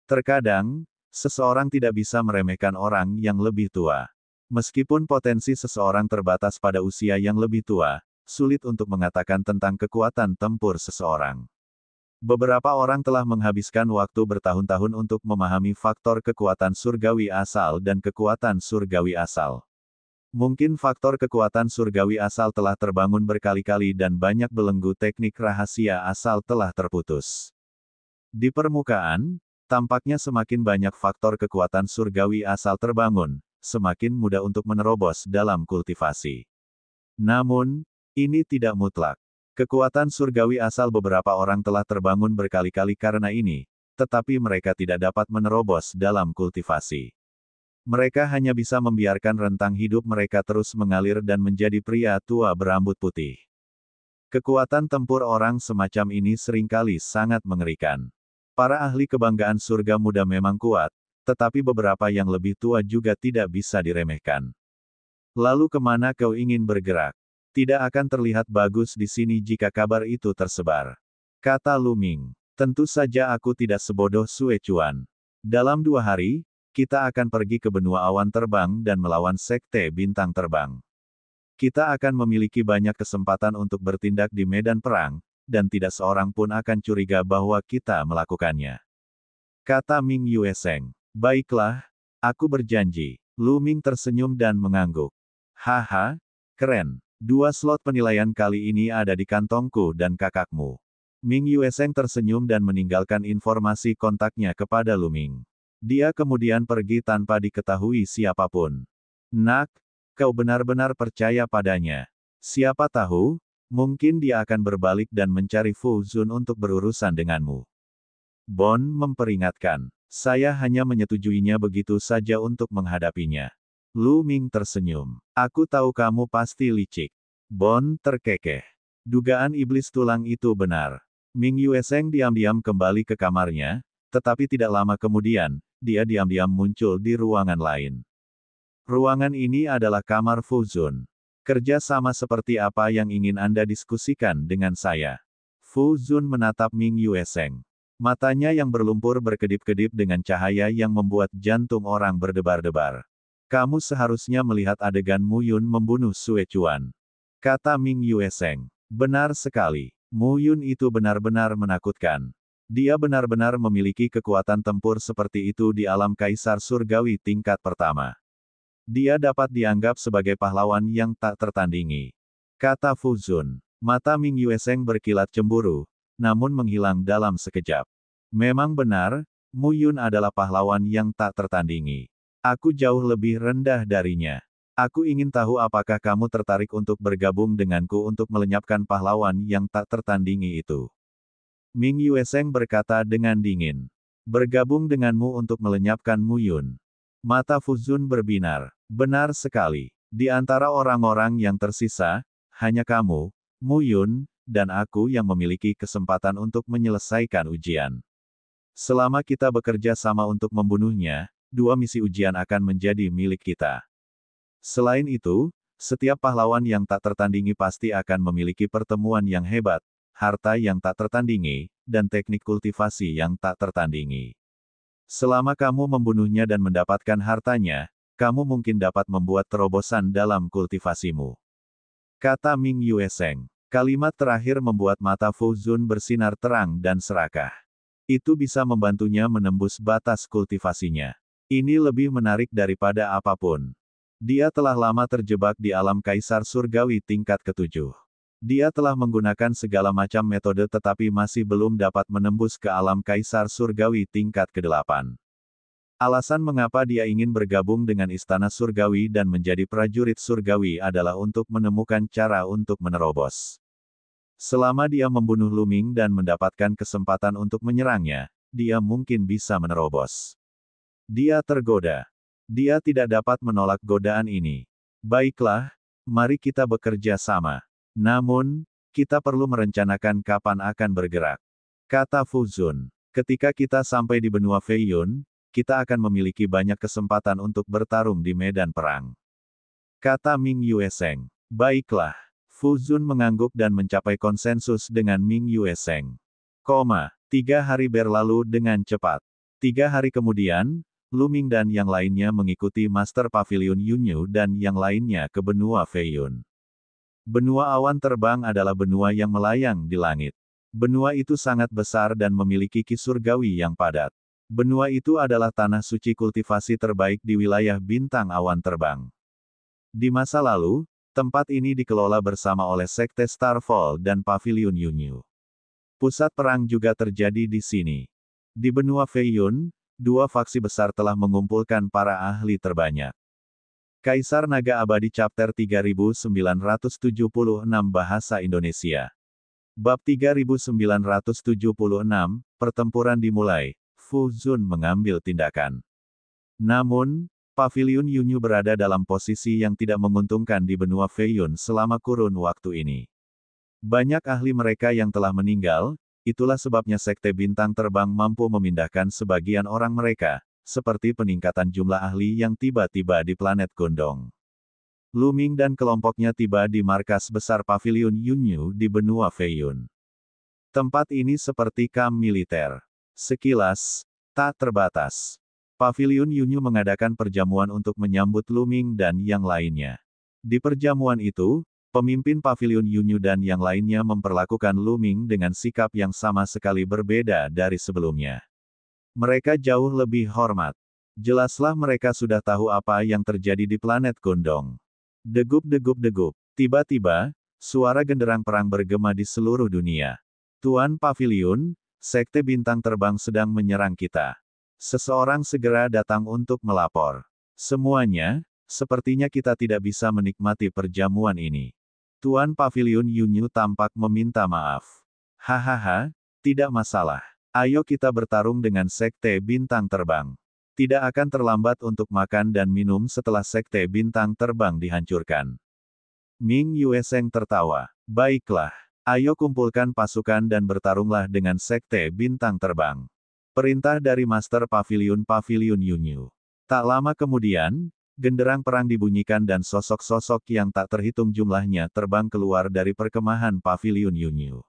S1: Terkadang, seseorang tidak bisa meremehkan orang yang lebih tua. Meskipun potensi seseorang terbatas pada usia yang lebih tua, sulit untuk mengatakan tentang kekuatan tempur seseorang. Beberapa orang telah menghabiskan waktu bertahun-tahun untuk memahami faktor kekuatan surgawi asal dan kekuatan surgawi asal. Mungkin faktor kekuatan surgawi asal telah terbangun berkali-kali dan banyak belenggu teknik rahasia asal telah terputus. Di permukaan, tampaknya semakin banyak faktor kekuatan surgawi asal terbangun, semakin mudah untuk menerobos dalam kultivasi. Namun, ini tidak mutlak. Kekuatan surgawi asal beberapa orang telah terbangun berkali-kali karena ini, tetapi mereka tidak dapat menerobos dalam kultivasi. Mereka hanya bisa membiarkan rentang hidup mereka terus mengalir dan menjadi pria tua berambut putih. Kekuatan tempur orang semacam ini seringkali sangat mengerikan. Para ahli kebanggaan surga muda memang kuat, tetapi beberapa yang lebih tua juga tidak bisa diremehkan. Lalu kemana kau ingin bergerak? Tidak akan terlihat bagus di sini jika kabar itu tersebar. Kata Lu Ming. Tentu saja aku tidak sebodoh Sue Chuan. Dalam 2 hari, kita akan pergi ke benua awan terbang dan melawan sekte bintang terbang. Kita akan memiliki banyak kesempatan untuk bertindak di medan perang, dan tidak seorang pun akan curiga bahwa kita melakukannya. Kata Ming Yueseng. Baiklah, aku berjanji. Lu Ming tersenyum dan mengangguk. Haha, keren. 2 slot penilaian kali ini ada di kantongku dan kakakmu. Ming Yueseng tersenyum dan meninggalkan informasi kontaknya kepada Lu Ming. Dia kemudian pergi tanpa diketahui siapapun. Nak, kau benar-benar percaya padanya. Siapa tahu, mungkin dia akan berbalik dan mencari Fu Zun untuk berurusan denganmu. Bon memperingatkan. Saya hanya menyetujuinya begitu saja untuk menghadapinya. Lu Ming tersenyum. Aku tahu kamu pasti licik. Bon terkekeh. Dugaan iblis tulang itu benar. Ming Yueseng diam-diam kembali ke kamarnya, tetapi tidak lama kemudian, dia diam-diam muncul di ruangan lain. Ruangan ini adalah kamar Fu Zun. Kerja sama seperti apa yang ingin Anda diskusikan dengan saya? Fu Zun menatap Ming Yueseng. Matanya yang berlumpur berkedip-kedip dengan cahaya yang membuat jantung orang berdebar-debar. Kamu seharusnya melihat adegan Mu Yun membunuh Sue Chuan. Kata Ming Yueseng. Benar sekali. Mu Yun itu benar-benar menakutkan. Dia benar-benar memiliki kekuatan tempur seperti itu di alam kaisar surgawi tingkat pertama. Dia dapat dianggap sebagai pahlawan yang tak tertandingi. Kata Fu Zun. Mata Ming Yueseng berkilat cemburu, namun menghilang dalam sekejap. Memang benar, Mu Yun adalah pahlawan yang tak tertandingi. Aku jauh lebih rendah darinya. Aku ingin tahu apakah kamu tertarik untuk bergabung denganku untuk melenyapkan pahlawan yang tak tertandingi itu. Ming Yueseng berkata dengan dingin. Bergabung denganmu untuk melenyapkan Mu Yun. Mata Fu Zun berbinar. Benar sekali. Di antara orang-orang yang tersisa, hanya kamu, Mu Yun, dan aku yang memiliki kesempatan untuk menyelesaikan ujian. Selama kita bekerja sama untuk membunuhnya, 2 misi ujian akan menjadi milik kita. Selain itu, setiap pahlawan yang tak tertandingi pasti akan memiliki pertemuan yang hebat, harta yang tak tertandingi, dan teknik kultivasi yang tak tertandingi. Selama kamu membunuhnya dan mendapatkan hartanya, kamu mungkin dapat membuat terobosan dalam kultivasimu. Kata Ming Yueseng. Kalimat terakhir membuat mata Fu Zun bersinar terang dan serakah. Itu bisa membantunya menembus batas kultivasinya. Ini lebih menarik daripada apapun. Dia telah lama terjebak di alam kaisar surgawi tingkat ke-7. Dia telah menggunakan segala macam metode tetapi masih belum dapat menembus ke alam kaisar surgawi tingkat ke-8. Alasan mengapa dia ingin bergabung dengan istana surgawi dan menjadi prajurit surgawi adalah untuk menemukan cara untuk menerobos. Selama dia membunuh Lu Ming dan mendapatkan kesempatan untuk menyerangnya, dia mungkin bisa menerobos. Dia tergoda. Dia tidak dapat menolak godaan ini. Baiklah, mari kita bekerja sama. Namun, kita perlu merencanakan kapan akan bergerak. Kata Fu Zun. Ketika kita sampai di benua Fei Yun, kita akan memiliki banyak kesempatan untuk bertarung di medan perang. Kata Ming Yueseng. Baiklah. Fu Zun mengangguk dan mencapai konsensus dengan Ming Yueseng. 3 hari berlalu dengan cepat. 3 hari kemudian, Lu Ming dan yang lainnya mengikuti Master Pavilion Yunyu dan yang lainnya ke benua Fei Yun. Benua awan terbang adalah benua yang melayang di langit. Benua itu sangat besar dan memiliki ki surgawi yang padat. Benua itu adalah tanah suci kultivasi terbaik di wilayah bintang awan terbang. Di masa lalu, tempat ini dikelola bersama oleh Sekte Starfall dan Pavilion Yunyu. Pusat perang juga terjadi di sini. Di benua Fei Yun, 2 faksi besar telah mengumpulkan para ahli terbanyak. Kaisar Naga Abadi Chapter 3976 Bahasa Indonesia. Bab 3976, Pertempuran dimulai, Fu Zun mengambil tindakan. Namun, Pavilion Yunyu berada dalam posisi yang tidak menguntungkan di benua Fei Yun selama kurun waktu ini. Banyak ahli mereka yang telah meninggal, itulah sebabnya Sekte Bintang Terbang mampu memindahkan sebagian orang mereka, seperti peningkatan jumlah ahli yang tiba-tiba di planet Gondong. Lu Ming dan kelompoknya tiba di markas besar Pavilion Yunyu di benua Fei Yun. Tempat ini seperti kamp militer. Sekilas, tak terbatas. Pavilion Yunyu mengadakan perjamuan untuk menyambut Lu Ming dan yang lainnya. Di perjamuan itu, pemimpin Pavilion Yunyu dan yang lainnya memperlakukan Lu Ming dengan sikap yang sama sekali berbeda dari sebelumnya. Mereka jauh lebih hormat. Jelaslah mereka sudah tahu apa yang terjadi di planet Gondong. Degup-degup-degup. Tiba-tiba, suara genderang perang bergema di seluruh dunia. Tuan Pavilion, Sekte Bintang Terbang sedang menyerang kita. Seseorang segera datang untuk melapor. Semuanya, sepertinya kita tidak bisa menikmati perjamuan ini. Tuan Pavilion Yunyu tampak meminta maaf. Hahaha, tidak masalah. Ayo kita bertarung dengan Sekte Bintang Terbang. Tidak akan terlambat untuk makan dan minum setelah Sekte Bintang Terbang dihancurkan. Ming Yueseng tertawa. Baiklah, ayo kumpulkan pasukan dan bertarunglah dengan Sekte Bintang Terbang. Perintah dari Master Pavilion Yunyu. Tak lama kemudian, genderang perang dibunyikan dan sosok-sosok yang tak terhitung jumlahnya terbang keluar dari perkemahan Pavilion Yunyu.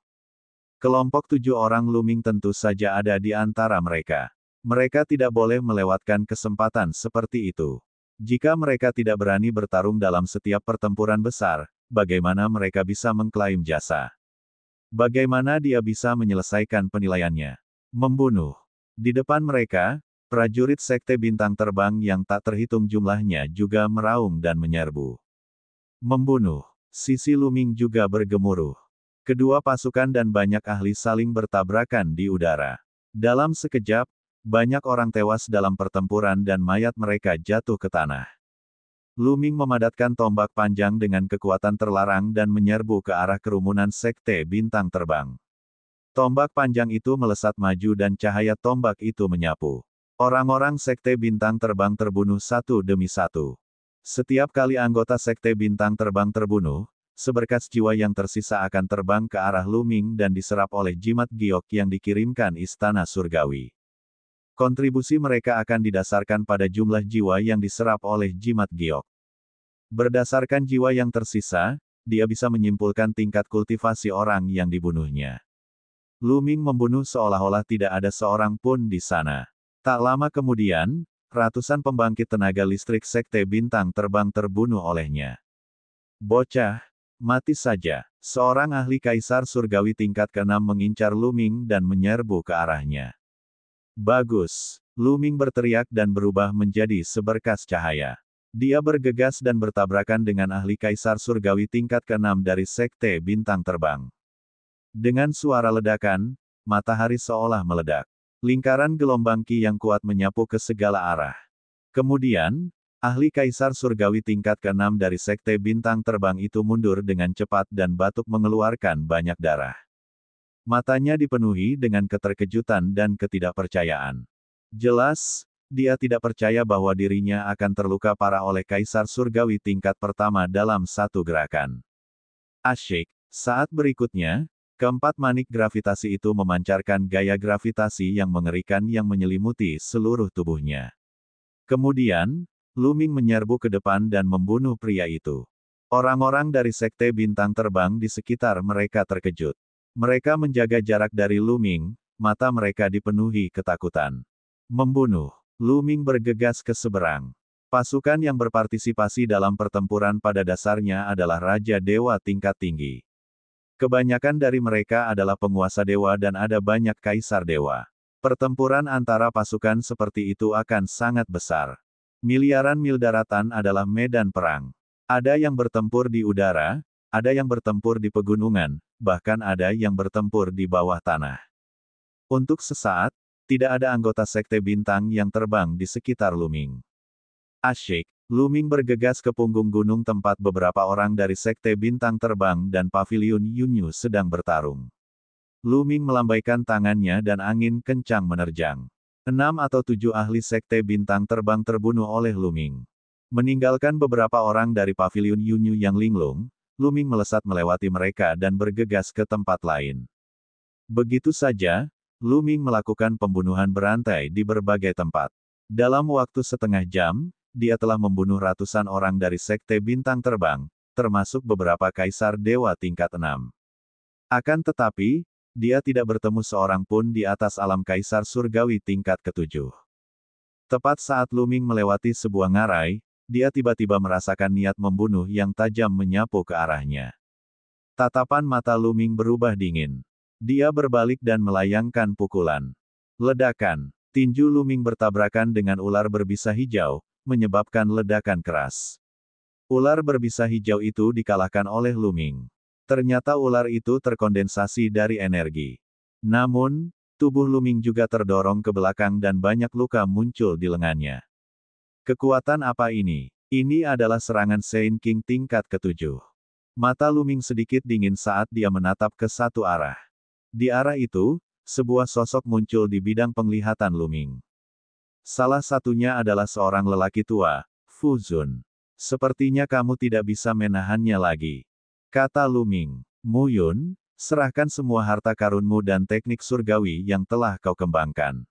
S1: Kelompok 7 orang Lu Ming tentu saja ada di antara mereka. Mereka tidak boleh melewatkan kesempatan seperti itu. Jika mereka tidak berani bertarung dalam setiap pertempuran besar, bagaimana mereka bisa mengklaim jasa? Bagaimana dia bisa menyelesaikan penilaiannya? Membunuh. Di depan mereka, prajurit Sekte Bintang Terbang yang tak terhitung jumlahnya juga meraung dan menyerbu. Membunuh. Sisi Lu Ming juga bergemuruh. Kedua pasukan dan banyak ahli saling bertabrakan di udara. Dalam sekejap, banyak orang tewas dalam pertempuran dan mayat mereka jatuh ke tanah. Lu Ming memadatkan tombak panjang dengan kekuatan terlarang dan menyerbu ke arah kerumunan Sekte Bintang Terbang. Tombak panjang itu melesat maju dan cahaya tombak itu menyapu. Orang-orang Sekte Bintang Terbang terbunuh satu demi satu. Setiap kali anggota Sekte Bintang Terbang terbunuh, seberkas jiwa yang tersisa akan terbang ke arah Luming dan diserap oleh jimat giok yang dikirimkan Istana Surgawi. Kontribusi mereka akan didasarkan pada jumlah jiwa yang diserap oleh jimat giok. Berdasarkan jiwa yang tersisa, dia bisa menyimpulkan tingkat kultivasi orang yang dibunuhnya. Luming membunuh seolah-olah tidak ada seorang pun di sana. Tak lama kemudian, ratusan pembangkit tenaga listrik Sekte Bintang Terbang terbunuh olehnya. Bocah, mati saja. Seorang ahli kaisar surgawi tingkat ke-6 mengincar Luming dan menyerbu ke arahnya. Bagus. Luming berteriak dan berubah menjadi seberkas cahaya. Dia bergegas dan bertabrakan dengan ahli kaisar surgawi tingkat ke-6 dari Sekte Bintang Terbang. Dengan suara ledakan, matahari seolah meledak. Lingkaran gelombang ki yang kuat menyapu ke segala arah. Kemudian, ahli kaisar surgawi tingkat ke-6 dari Sekte Bintang Terbang itu mundur dengan cepat dan batuk mengeluarkan banyak darah. Matanya dipenuhi dengan keterkejutan dan ketidakpercayaan. Jelas, dia tidak percaya bahwa dirinya akan terluka parah oleh kaisar surgawi tingkat pertama dalam satu gerakan. Asyik. Saat berikutnya, keempat manik gravitasi itu memancarkan gaya gravitasi yang mengerikan yang menyelimuti seluruh tubuhnya. Kemudian, Luming menyerbu ke depan dan membunuh pria itu. Orang-orang dari Sekte Bintang Terbang di sekitar mereka terkejut. Mereka menjaga jarak dari Luming, mata mereka dipenuhi ketakutan. Membunuh. Luming bergegas ke seberang. Pasukan yang berpartisipasi dalam pertempuran pada dasarnya adalah Raja Dewa tingkat tinggi. Kebanyakan dari mereka adalah penguasa dewa dan ada banyak kaisar dewa. Pertempuran antara pasukan seperti itu akan sangat besar. Miliaran mil daratan adalah medan perang. Ada yang bertempur di udara, ada yang bertempur di pegunungan, bahkan ada yang bertempur di bawah tanah. Untuk sesaat, tidak ada anggota Sekte Bintang yang terbang di sekitar Luming. Asyik. Luming bergegas ke punggung gunung tempat beberapa orang dari Sekte Bintang Terbang dan Paviliun Yunyu sedang bertarung. Luming melambaikan tangannya dan angin kencang menerjang. 6 atau 7 ahli Sekte Bintang Terbang terbunuh oleh Luming. Meninggalkan beberapa orang dari Paviliun Yunyu yang linglung, Luming melesat melewati mereka dan bergegas ke tempat lain. Begitu saja, Luming melakukan pembunuhan berantai di berbagai tempat. Dalam waktu setengah jam, dia telah membunuh ratusan orang dari Sekte Bintang Terbang, termasuk beberapa kaisar dewa tingkat 6. Akan tetapi, dia tidak bertemu seorang pun di atas alam kaisar surgawi tingkat ke-7. Tepat saat Luming melewati sebuah ngarai, dia tiba-tiba merasakan niat membunuh yang tajam menyapu ke arahnya. Tatapan mata Luming berubah dingin. Dia berbalik dan melayangkan pukulan. Ledakan. Tinju Luming bertabrakan dengan ular berbisa hijau, menyebabkan ledakan keras. Ular berbisa hijau itu dikalahkan oleh Luming. Ternyata ular itu terkondensasi dari energi. Namun, tubuh Luming juga terdorong ke belakang dan banyak luka muncul di lengannya. Kekuatan apa ini? Ini adalah serangan Saint King tingkat ke-7. Mata Luming sedikit dingin saat dia menatap ke satu arah. Di arah itu, sebuah sosok muncul di bidang penglihatan Luming. Salah satunya adalah seorang lelaki tua, Fu Zun. Sepertinya kamu tidak bisa menahannya lagi, kata Luming. Mu Yun, serahkan semua harta karunmu dan teknik surgawi yang telah kau kembangkan.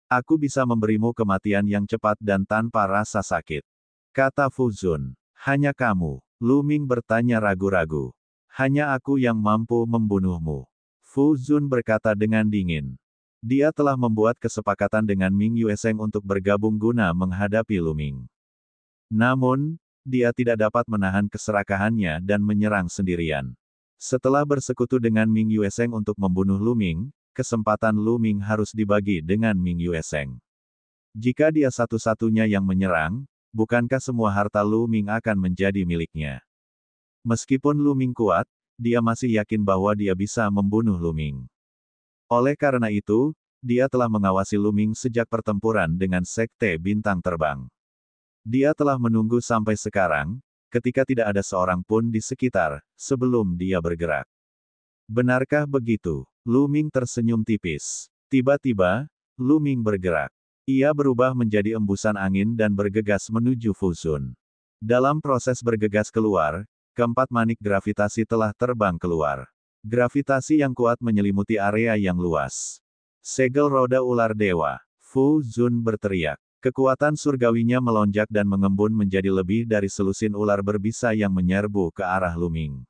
S1: Aku bisa memberimu kematian yang cepat dan tanpa rasa sakit, kata Fu Zun. Hanya kamu? Luming bertanya ragu-ragu. Hanya aku yang mampu membunuhmu, Fu Zun berkata dengan dingin. Dia telah membuat kesepakatan dengan Ming Yueseng untuk bergabung guna menghadapi Luming. Namun, dia tidak dapat menahan keserakahannya dan menyerang sendirian. Setelah bersekutu dengan Ming Yueseng untuk membunuh Luming, kesempatan Luming harus dibagi dengan Ming Yueseng. Jika dia satu-satunya yang menyerang, bukankah semua harta Luming akan menjadi miliknya? Meskipun Luming kuat, dia masih yakin bahwa dia bisa membunuh Luming. Oleh karena itu, dia telah mengawasi Luming sejak pertempuran dengan Sekte Bintang Terbang. Dia telah menunggu sampai sekarang, ketika tidak ada seorang pun di sekitar, sebelum dia bergerak. Benarkah begitu? Luming tersenyum tipis. Tiba-tiba, Luming bergerak. Ia berubah menjadi embusan angin dan bergegas menuju Fu Zun. Dalam proses bergegas keluar, keempat manik gravitasi telah terbang keluar. Gravitasi yang kuat menyelimuti area yang luas. Segel roda ular dewa. Fu Zun berteriak. Kekuatan surgawinya melonjak dan mengembun menjadi lebih dari selusin ular berbisa yang menyerbu ke arah Luming.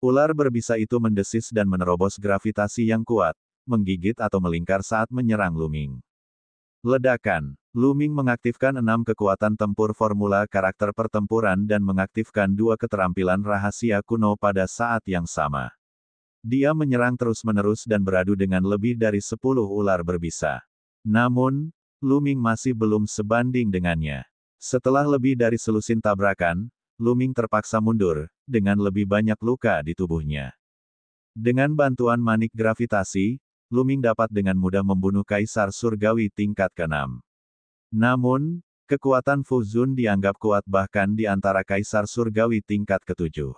S1: Ular berbisa itu mendesis dan menerobos gravitasi yang kuat, menggigit atau melingkar saat menyerang Luming. Ledakan. Luming mengaktifkan 6 kekuatan tempur formula karakter pertempuran dan mengaktifkan 2 keterampilan rahasia kuno pada saat yang sama. Dia menyerang terus-menerus dan beradu dengan lebih dari 10 ular berbisa. Namun, Luming masih belum sebanding dengannya. Setelah lebih dari selusin tabrakan, Luming terpaksa mundur, dengan lebih banyak luka di tubuhnya. Dengan bantuan manik gravitasi, Luming dapat dengan mudah membunuh Kaisar Surgawi tingkat ke-6. Namun, kekuatan Fu Zun dianggap kuat bahkan di antara Kaisar Surgawi tingkat ke-7.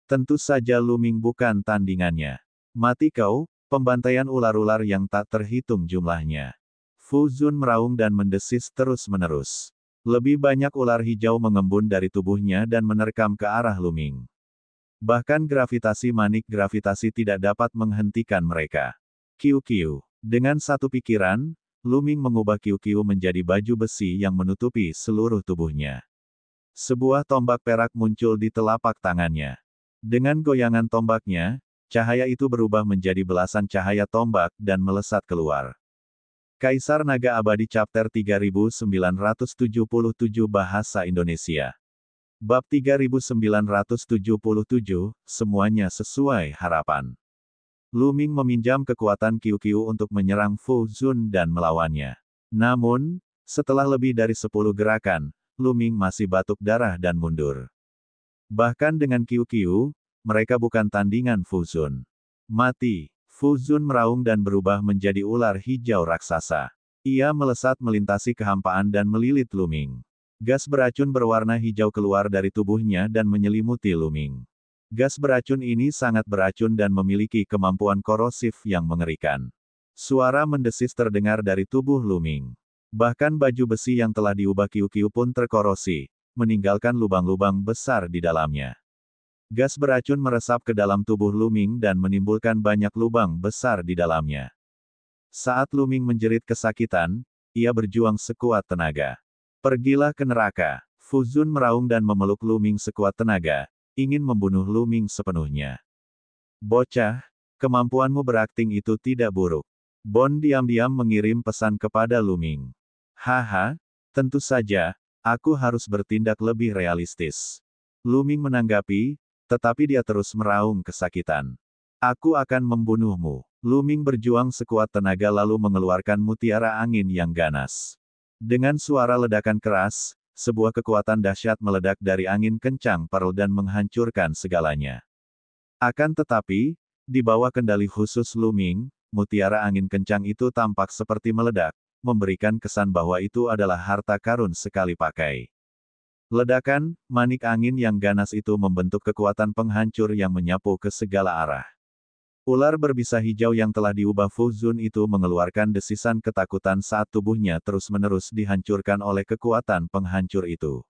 S1: Tentu saja Luming bukan tandingannya. Mati kau, pembantaian ular-ular yang tak terhitung jumlahnya. Fu Zun meraung dan mendesis terus-menerus. Lebih banyak ular hijau mengembun dari tubuhnya dan menerkam ke arah Luming. Bahkan gravitasi manik gravitasi tidak dapat menghentikan mereka. Kiu-kiu. Dengan satu pikiran, Luming mengubah kiu-kiu menjadi baju besi yang menutupi seluruh tubuhnya. Sebuah tombak perak muncul di telapak tangannya. Dengan goyangan tombaknya, cahaya itu berubah menjadi belasan cahaya tombak dan melesat keluar. Kaisar Naga Abadi Chapter 3977 Bahasa Indonesia. Bab 3977, semuanya sesuai harapan. Luming meminjam kekuatan Kiu-Kiu untuk menyerang Fu Zun dan melawannya. Namun, setelah lebih dari 10 gerakan, Luming masih batuk darah dan mundur. Bahkan dengan Kiu-Kiu, mereka bukan tandingan Fu Zun. Mati. Fu Zun meraung dan berubah menjadi ular hijau raksasa. Ia melesat melintasi kehampaan dan melilit Luming. Gas beracun berwarna hijau keluar dari tubuhnya dan menyelimuti Luming. Gas beracun ini sangat beracun dan memiliki kemampuan korosif yang mengerikan. Suara mendesis terdengar dari tubuh Luming. Bahkan baju besi yang telah diubah Kiu-Kiu pun terkorosi, meninggalkan lubang-lubang besar di dalamnya. Gas beracun meresap ke dalam tubuh Luming dan menimbulkan banyak lubang besar di dalamnya. Saat Luming menjerit kesakitan, ia berjuang sekuat tenaga. Pergilah ke neraka. Fu Zun meraung dan memeluk Luming sekuat tenaga, ingin membunuh Luming sepenuhnya. Bocah, kemampuanmu berakting itu tidak buruk. Bon diam-diam mengirim pesan kepada Luming. Haha, tentu saja, aku harus bertindak lebih realistis. Luming menanggapi, tetapi dia terus meraung kesakitan. Aku akan membunuhmu. Luming berjuang sekuat tenaga lalu mengeluarkan mutiara angin yang ganas. Dengan suara ledakan keras, sebuah kekuatan dahsyat meledak dari angin kencang Pearl dan menghancurkan segalanya. Akan tetapi, di bawah kendali khusus Luming, mutiara angin kencang itu tampak seperti meledak, memberikan kesan bahwa itu adalah harta karun sekali pakai. Ledakan, manik angin yang ganas itu membentuk kekuatan penghancur yang menyapu ke segala arah. Ular berbisa hijau yang telah diubah Fu Zun itu mengeluarkan desisan ketakutan saat tubuhnya terus-menerus dihancurkan oleh kekuatan penghancur itu.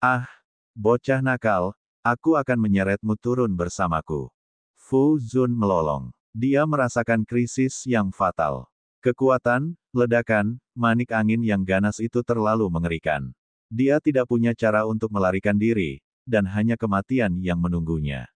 S1: Ah, bocah nakal, aku akan menyeretmu turun bersamaku. Fu Zun melolong. Dia merasakan krisis yang fatal. Kekuatan, ledakan, manik angin yang ganas itu terlalu mengerikan. Dia tidak punya cara untuk melarikan diri, dan hanya kematian yang menunggunya.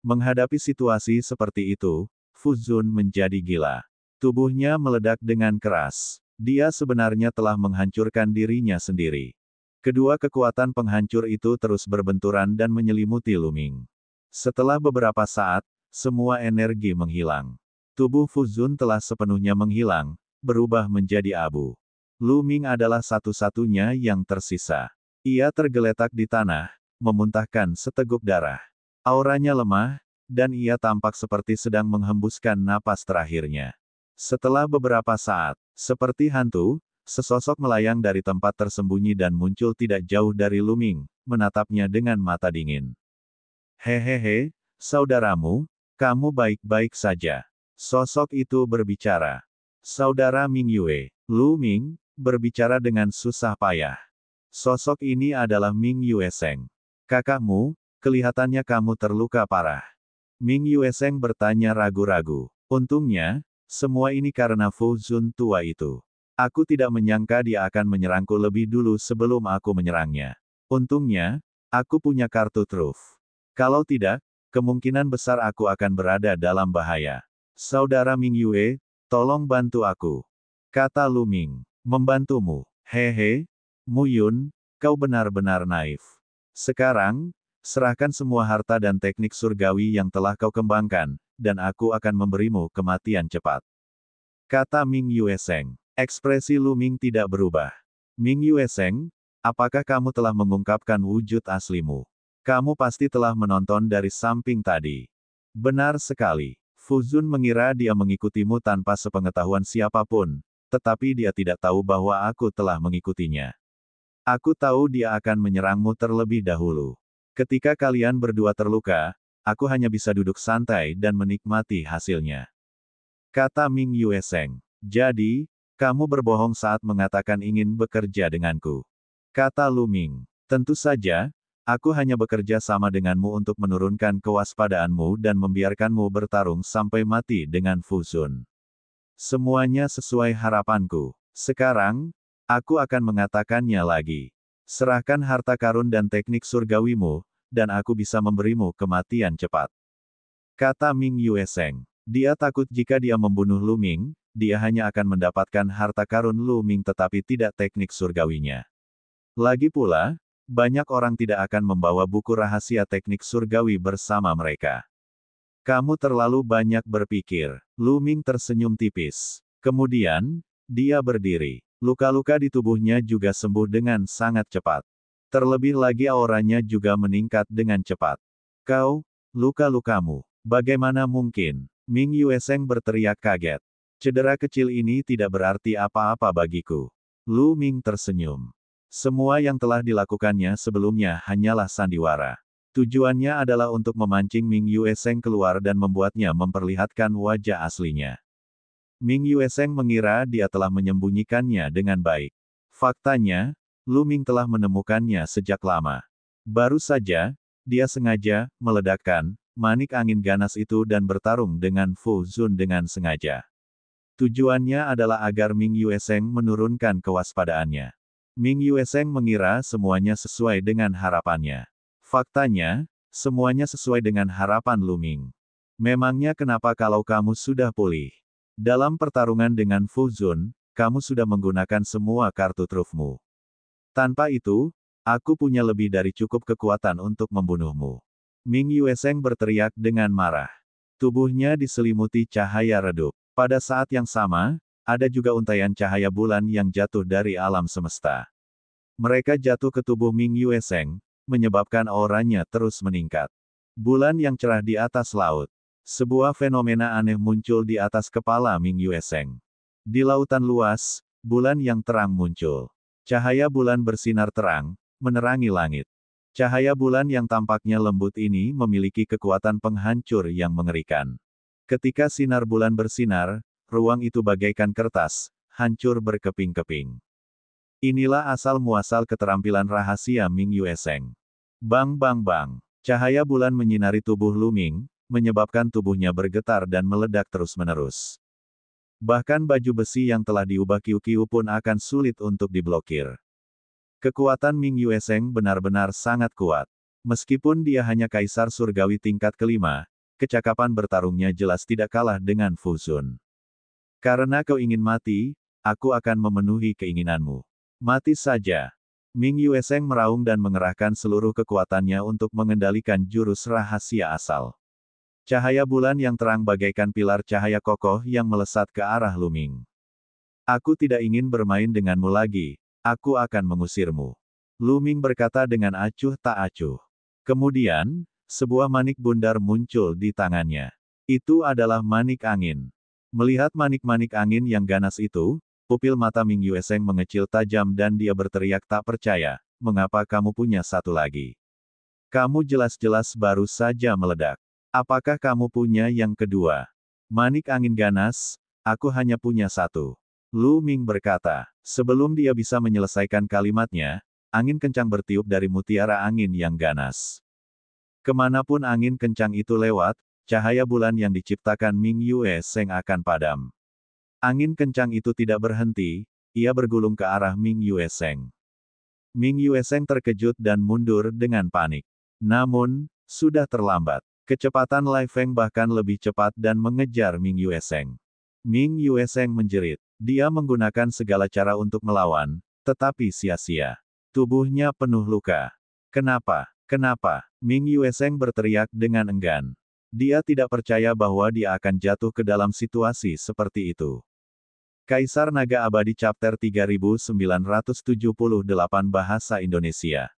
S1: Menghadapi situasi seperti itu, Fu Zun menjadi gila. Tubuhnya meledak dengan keras. Dia sebenarnya telah menghancurkan dirinya sendiri. Kedua kekuatan penghancur itu terus berbenturan dan menyelimuti Luming. Setelah beberapa saat, semua energi menghilang. Tubuh Fu Zun telah sepenuhnya menghilang, berubah menjadi abu. Luming adalah satu-satunya yang tersisa. Ia tergeletak di tanah, memuntahkan seteguk darah. Auranya lemah, dan ia tampak seperti sedang menghembuskan napas terakhirnya. Setelah beberapa saat, seperti hantu, sesosok melayang dari tempat tersembunyi dan muncul tidak jauh dari Luming, menatapnya dengan mata dingin. Hehehe, saudaramu, kamu baik-baik saja. Sosok itu berbicara. Saudara Ming Yue, Luming, berbicara dengan susah payah. Sosok ini adalah Ming Yue Seng. Kakakmu, kelihatannya kamu terluka parah. Ming Yueseng bertanya ragu-ragu. Untungnya, semua ini karena Fu Zun tua itu. Aku tidak menyangka dia akan menyerangku lebih dulu sebelum aku menyerangnya. Untungnya, aku punya kartu truf. Kalau tidak, kemungkinan besar aku akan berada dalam bahaya. Saudara Ming Yue, tolong bantu aku. Kata Lu Ming. Membantumu. Hehe, Mu Yun, kau benar-benar naif. Sekarang, serahkan semua harta dan teknik surgawi yang telah kau kembangkan, dan aku akan memberimu kematian cepat. Kata Ming Yueseng. Ekspresi Lu Ming tidak berubah. Ming Yueseng, apakah kamu telah mengungkapkan wujud aslimu? Kamu pasti telah menonton dari samping tadi. Benar sekali. Fu Zun mengira dia mengikutimu tanpa sepengetahuan siapapun, tetapi dia tidak tahu bahwa aku telah mengikutinya. Aku tahu dia akan menyerangmu terlebih dahulu. Ketika kalian berdua terluka, aku hanya bisa duduk santai dan menikmati hasilnya. Kata Ming Yueseng. Jadi, kamu berbohong saat mengatakan ingin bekerja denganku. Kata Lu Ming. Tentu saja, aku hanya bekerja sama denganmu untuk menurunkan kewaspadaanmu dan membiarkanmu bertarung sampai mati dengan Fu Zun. Semuanya sesuai harapanku. Sekarang, aku akan mengatakannya lagi. Serahkan harta karun dan teknik surgawimu, dan aku bisa memberimu kematian cepat. Kata Ming Yueseng. Dia takut jika dia membunuh Lu Ming, dia hanya akan mendapatkan harta karun Lu Ming tetapi tidak teknik surgawinya. Lagi pula, banyak orang tidak akan membawa buku rahasia teknik surgawi bersama mereka. Kamu terlalu banyak berpikir. Lu Ming tersenyum tipis. Kemudian, dia berdiri. Luka-luka di tubuhnya juga sembuh dengan sangat cepat. Terlebih lagi auranya juga meningkat dengan cepat. Kau, luka-lukamu. Bagaimana mungkin? Ming Yueseng berteriak kaget. Cedera kecil ini tidak berarti apa-apa bagiku. Lu Ming tersenyum. Semua yang telah dilakukannya sebelumnya hanyalah sandiwara. Tujuannya adalah untuk memancing Ming Yueseng keluar dan membuatnya memperlihatkan wajah aslinya. Ming Yueseng mengira dia telah menyembunyikannya dengan baik. Faktanya, Lu Ming telah menemukannya sejak lama. Baru saja, dia sengaja meledakkan manik angin ganas itu dan bertarung dengan Fu Zun dengan sengaja. Tujuannya adalah agar Ming Yueseng menurunkan kewaspadaannya. Ming Yueseng mengira semuanya sesuai dengan harapannya. Faktanya, semuanya sesuai dengan harapan Lu Ming. Memangnya kenapa kalau kamu sudah pulih? Dalam pertarungan dengan Fu Zun, kamu sudah menggunakan semua kartu trufmu. Tanpa itu, aku punya lebih dari cukup kekuatan untuk membunuhmu. Ming Yueseng berteriak dengan marah. Tubuhnya diselimuti cahaya redup. Pada saat yang sama, ada juga untaian cahaya bulan yang jatuh dari alam semesta. Mereka jatuh ke tubuh Ming Yueseng, menyebabkan auranya terus meningkat. Bulan yang cerah di atas laut. Sebuah fenomena aneh muncul di atas kepala Ming Yueseng. Di lautan luas, bulan yang terang muncul. Cahaya bulan bersinar terang, menerangi langit. Cahaya bulan yang tampaknya lembut ini memiliki kekuatan penghancur yang mengerikan. Ketika sinar bulan bersinar, ruang itu bagaikan kertas, hancur berkeping-keping. Inilah asal-muasal keterampilan rahasia Ming Yueseng. Bang bang bang. Cahaya bulan menyinari tubuh Lu Ming, menyebabkan tubuhnya bergetar dan meledak terus-menerus. Bahkan baju besi yang telah diubah kiu-kiu pun akan sulit untuk diblokir. Kekuatan Ming Yueseng benar-benar sangat kuat. Meskipun dia hanya kaisar surgawi tingkat kelima, kecakapan bertarungnya jelas tidak kalah dengan Fu Zun. Karena kau ingin mati, aku akan memenuhi keinginanmu. Mati saja. Ming Yueseng meraung dan mengerahkan seluruh kekuatannya untuk mengendalikan jurus rahasia asal. Cahaya bulan yang terang bagaikan pilar cahaya kokoh yang melesat ke arah Lu Ming. Aku tidak ingin bermain denganmu lagi. Aku akan mengusirmu. Lu Ming berkata dengan acuh tak acuh. Kemudian, sebuah manik bundar muncul di tangannya. Itu adalah manik angin. Melihat manik-manik angin yang ganas itu, pupil mata Ming Yueseng mengecil tajam dan dia berteriak tak percaya, mengapa kamu punya satu lagi? Kamu jelas-jelas baru saja meledak. Apakah kamu punya yang kedua? Manik angin ganas, aku hanya punya satu. Lu Ming berkata. Sebelum dia bisa menyelesaikan kalimatnya, angin kencang bertiup dari mutiara angin yang ganas. Kemanapun angin kencang itu lewat, cahaya bulan yang diciptakan Ming Yue Seng akan padam. Angin kencang itu tidak berhenti, ia bergulung ke arah Ming Yue Seng. Ming Yue Seng terkejut dan mundur dengan panik. Namun, sudah terlambat. Kecepatan Lai Feng bahkan lebih cepat dan mengejar Ming Yue Seng. Ming Yue Seng menjerit. Dia menggunakan segala cara untuk melawan, tetapi sia-sia. Tubuhnya penuh luka. Kenapa? Kenapa? Ming Yue Seng berteriak dengan enggan. Dia tidak percaya bahwa dia akan jatuh ke dalam situasi seperti itu. Kaisar Naga Abadi Chapter 3978 Bahasa Indonesia.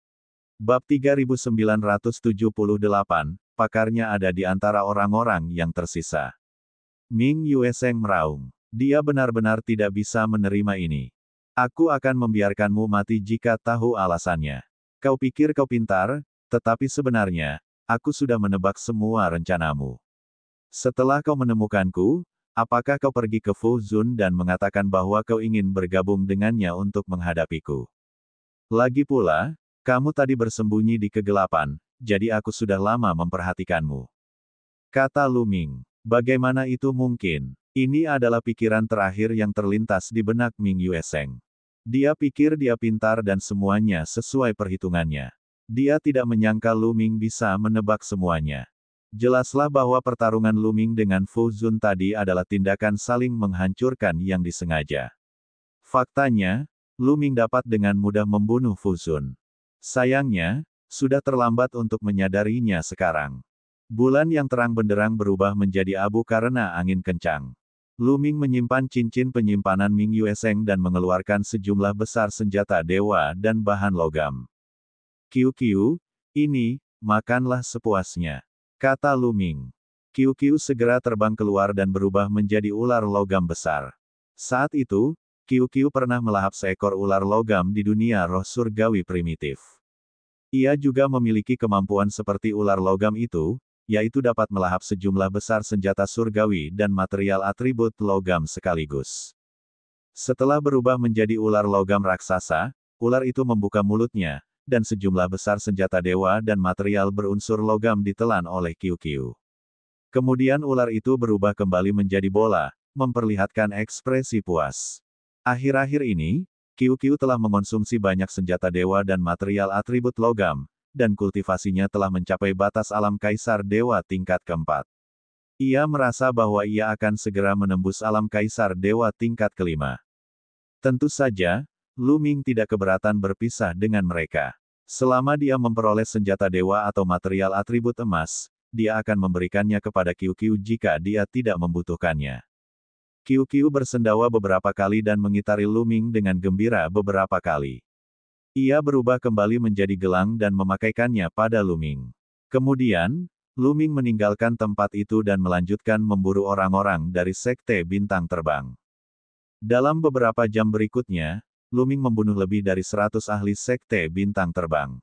S1: Bab 3978, pakarnya ada di antara orang-orang yang tersisa. Ming Yue Seng meraung. Dia benar-benar tidak bisa menerima ini. Aku akan membiarkanmu mati jika tahu alasannya. Kau pikir kau pintar, tetapi sebenarnya, aku sudah menebak semua rencanamu. Setelah kau menemukanku, apakah kau pergi ke Fu Zun dan mengatakan bahwa kau ingin bergabung dengannya untuk menghadapiku? Lagi pula, kamu tadi bersembunyi di kegelapan, jadi aku sudah lama memperhatikanmu. Kata Lu Ming. Bagaimana itu mungkin? Ini adalah pikiran terakhir yang terlintas di benak Ming Yue Seng. Dia pikir dia pintar dan semuanya sesuai perhitungannya. Dia tidak menyangka Lu Ming bisa menebak semuanya. Jelaslah bahwa pertarungan Lu Ming dengan Fu Zun tadi adalah tindakan saling menghancurkan yang disengaja. Faktanya, Lu Ming dapat dengan mudah membunuh Fu Zun. Sayangnya, sudah terlambat untuk menyadarinya sekarang. Bulan yang terang benderang berubah menjadi abu karena angin kencang. Lu Ming menyimpan cincin penyimpanan Ming Yue Seng dan mengeluarkan sejumlah besar senjata dewa dan bahan logam. Kiu, ini, makanlah sepuasnya. Kata Lu Ming. Kiu segera terbang keluar dan berubah menjadi ular logam besar. Saat itu, Kiu pernah melahap seekor ular logam di dunia roh surgawi primitif. Ia juga memiliki kemampuan seperti ular logam itu, yaitu dapat melahap sejumlah besar senjata surgawi dan material atribut logam sekaligus. Setelah berubah menjadi ular logam raksasa, ular itu membuka mulutnya, dan sejumlah besar senjata dewa dan material berunsur logam ditelan oleh Kiu. Kemudian ular itu berubah kembali menjadi bola, memperlihatkan ekspresi puas. Akhir-akhir ini, Kiu telah mengonsumsi banyak senjata dewa dan material atribut logam, dan kultivasinya telah mencapai batas alam kaisar dewa tingkat keempat. Ia merasa bahwa ia akan segera menembus alam kaisar dewa tingkat kelima. Tentu saja, Lu Ming tidak keberatan berpisah dengan mereka. Selama dia memperoleh senjata dewa atau material atribut emas, dia akan memberikannya kepada Kiu jika dia tidak membutuhkannya. Kiu bersendawa beberapa kali dan mengitari Lu Ming dengan gembira beberapa kali. Ia berubah kembali menjadi gelang dan memakaikannya pada Lu Ming. Kemudian, Lu Ming meninggalkan tempat itu dan melanjutkan memburu orang-orang dari Sekte Bintang Terbang. Dalam beberapa jam berikutnya, Lu Ming membunuh lebih dari 100 ahli Sekte Bintang Terbang.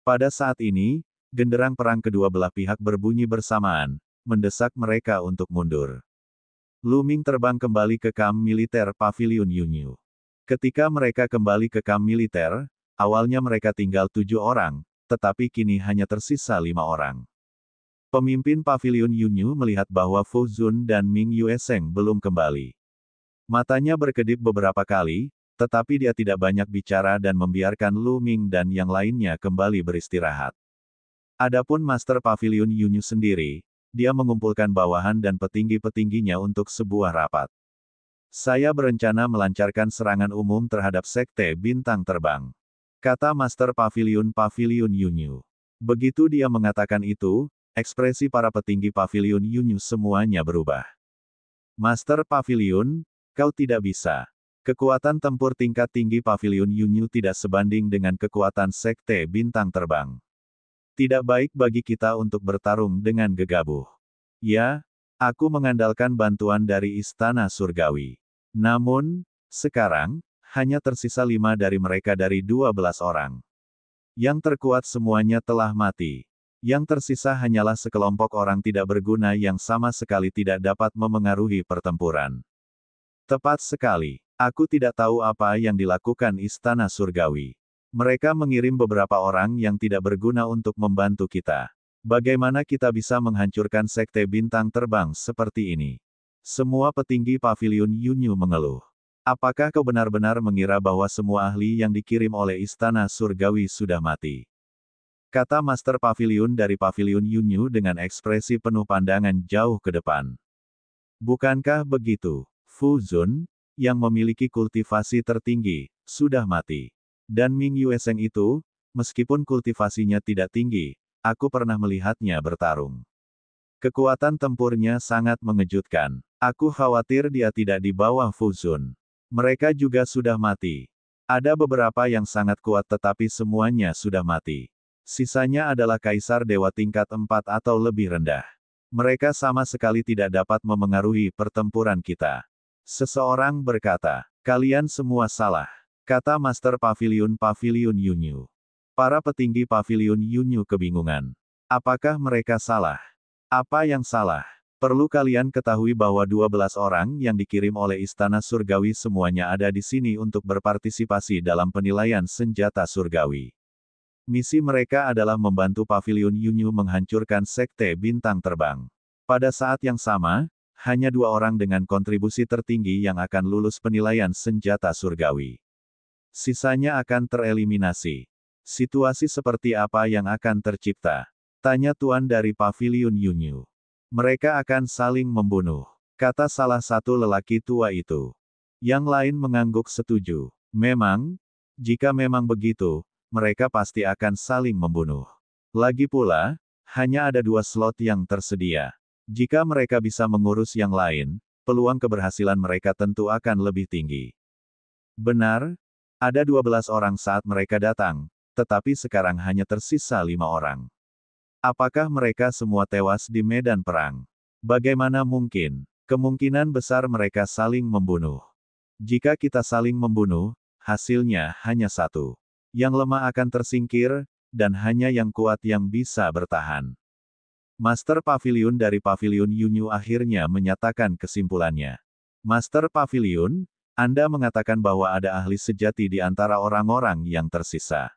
S1: Pada saat ini, genderang perang kedua belah pihak berbunyi bersamaan, mendesak mereka untuk mundur. Lu Ming terbang kembali ke kamp militer Pavilion Yunyu. Ketika mereka kembali ke kamp militer, awalnya mereka tinggal 7 orang, tetapi kini hanya tersisa 5 orang. Pemimpin Pavilion Yunyu melihat bahwa Fu Zun dan Ming Yue Seng belum kembali. Matanya berkedip beberapa kali, tetapi dia tidak banyak bicara dan membiarkan Lu Ming dan yang lainnya kembali beristirahat. Adapun Master Pavilion Yunyu sendiri, dia mengumpulkan bawahan dan petinggi-petingginya untuk sebuah rapat. Saya berencana melancarkan serangan umum terhadap Sekte Bintang Terbang, kata Master Pavilion Yunyu. Begitu dia mengatakan itu, ekspresi para petinggi Pavilion Yunyu semuanya berubah. Master Pavilion, kau tidak bisa. Kekuatan tempur tingkat tinggi Pavilion Yunyu tidak sebanding dengan kekuatan Sekte Bintang Terbang. Tidak baik bagi kita untuk bertarung dengan gegabah. Ya, aku mengandalkan bantuan dari Istana Surgawi. Namun, sekarang, hanya tersisa 5 dari mereka dari 12 orang. Yang terkuat semuanya telah mati. Yang tersisa hanyalah sekelompok orang tidak berguna yang sama sekali tidak dapat memengaruhi pertempuran. Tepat sekali. Aku tidak tahu apa yang dilakukan Istana Surgawi. Mereka mengirim beberapa orang yang tidak berguna untuk membantu kita. Bagaimana kita bisa menghancurkan sekte bintang terbang seperti ini? Semua petinggi paviliun Yunyu mengeluh. Apakah kau benar-benar mengira bahwa semua ahli yang dikirim oleh Istana Surgawi sudah mati? Kata Master Paviliun dari Paviliun Yunyu dengan ekspresi penuh pandangan jauh ke depan. Bukankah begitu? Fu Zun, yang memiliki kultivasi tertinggi, sudah mati. Dan Ming Yueseng itu, meskipun kultivasinya tidak tinggi, aku pernah melihatnya bertarung. Kekuatan tempurnya sangat mengejutkan. Aku khawatir dia tidak di bawah Fu Zun. Mereka juga sudah mati. Ada beberapa yang sangat kuat tetapi semuanya sudah mati. Sisanya adalah kaisar dewa tingkat 4 atau lebih rendah. Mereka sama sekali tidak dapat memengaruhi pertempuran kita. Seseorang berkata, kalian semua salah. Kata Master Paviliun Yunyu. Para petinggi Paviliun Yunyu kebingungan. Apakah mereka salah? Apa yang salah? Perlu kalian ketahui bahwa 12 orang yang dikirim oleh Istana Surgawi semuanya ada di sini untuk berpartisipasi dalam penilaian senjata surgawi. Misi mereka adalah membantu Paviliun Yunyu menghancurkan sekte bintang terbang. Pada saat yang sama, hanya 2 orang dengan kontribusi tertinggi yang akan lulus penilaian senjata surgawi. Sisanya akan tereliminasi. Situasi seperti apa yang akan tercipta? Tanya tuan dari Paviliun Yunyu. Mereka akan saling membunuh, kata salah satu lelaki tua itu. Yang lain mengangguk setuju. Memang, jika memang begitu, mereka pasti akan saling membunuh. Lagi pula, hanya ada 2 slot yang tersedia. Jika mereka bisa mengurus yang lain, peluang keberhasilan mereka tentu akan lebih tinggi. Benar, ada 12 orang saat mereka datang, tetapi sekarang hanya tersisa 5 orang. Apakah mereka semua tewas di medan perang? Bagaimana mungkin? Kemungkinan besar mereka saling membunuh. Jika kita saling membunuh, hasilnya hanya satu. Yang lemah akan tersingkir, dan hanya yang kuat yang bisa bertahan. Master Paviliun dari Paviliun Yunyu akhirnya menyatakan kesimpulannya. Master Paviliun, Anda mengatakan bahwa ada ahli sejati di antara orang-orang yang tersisa.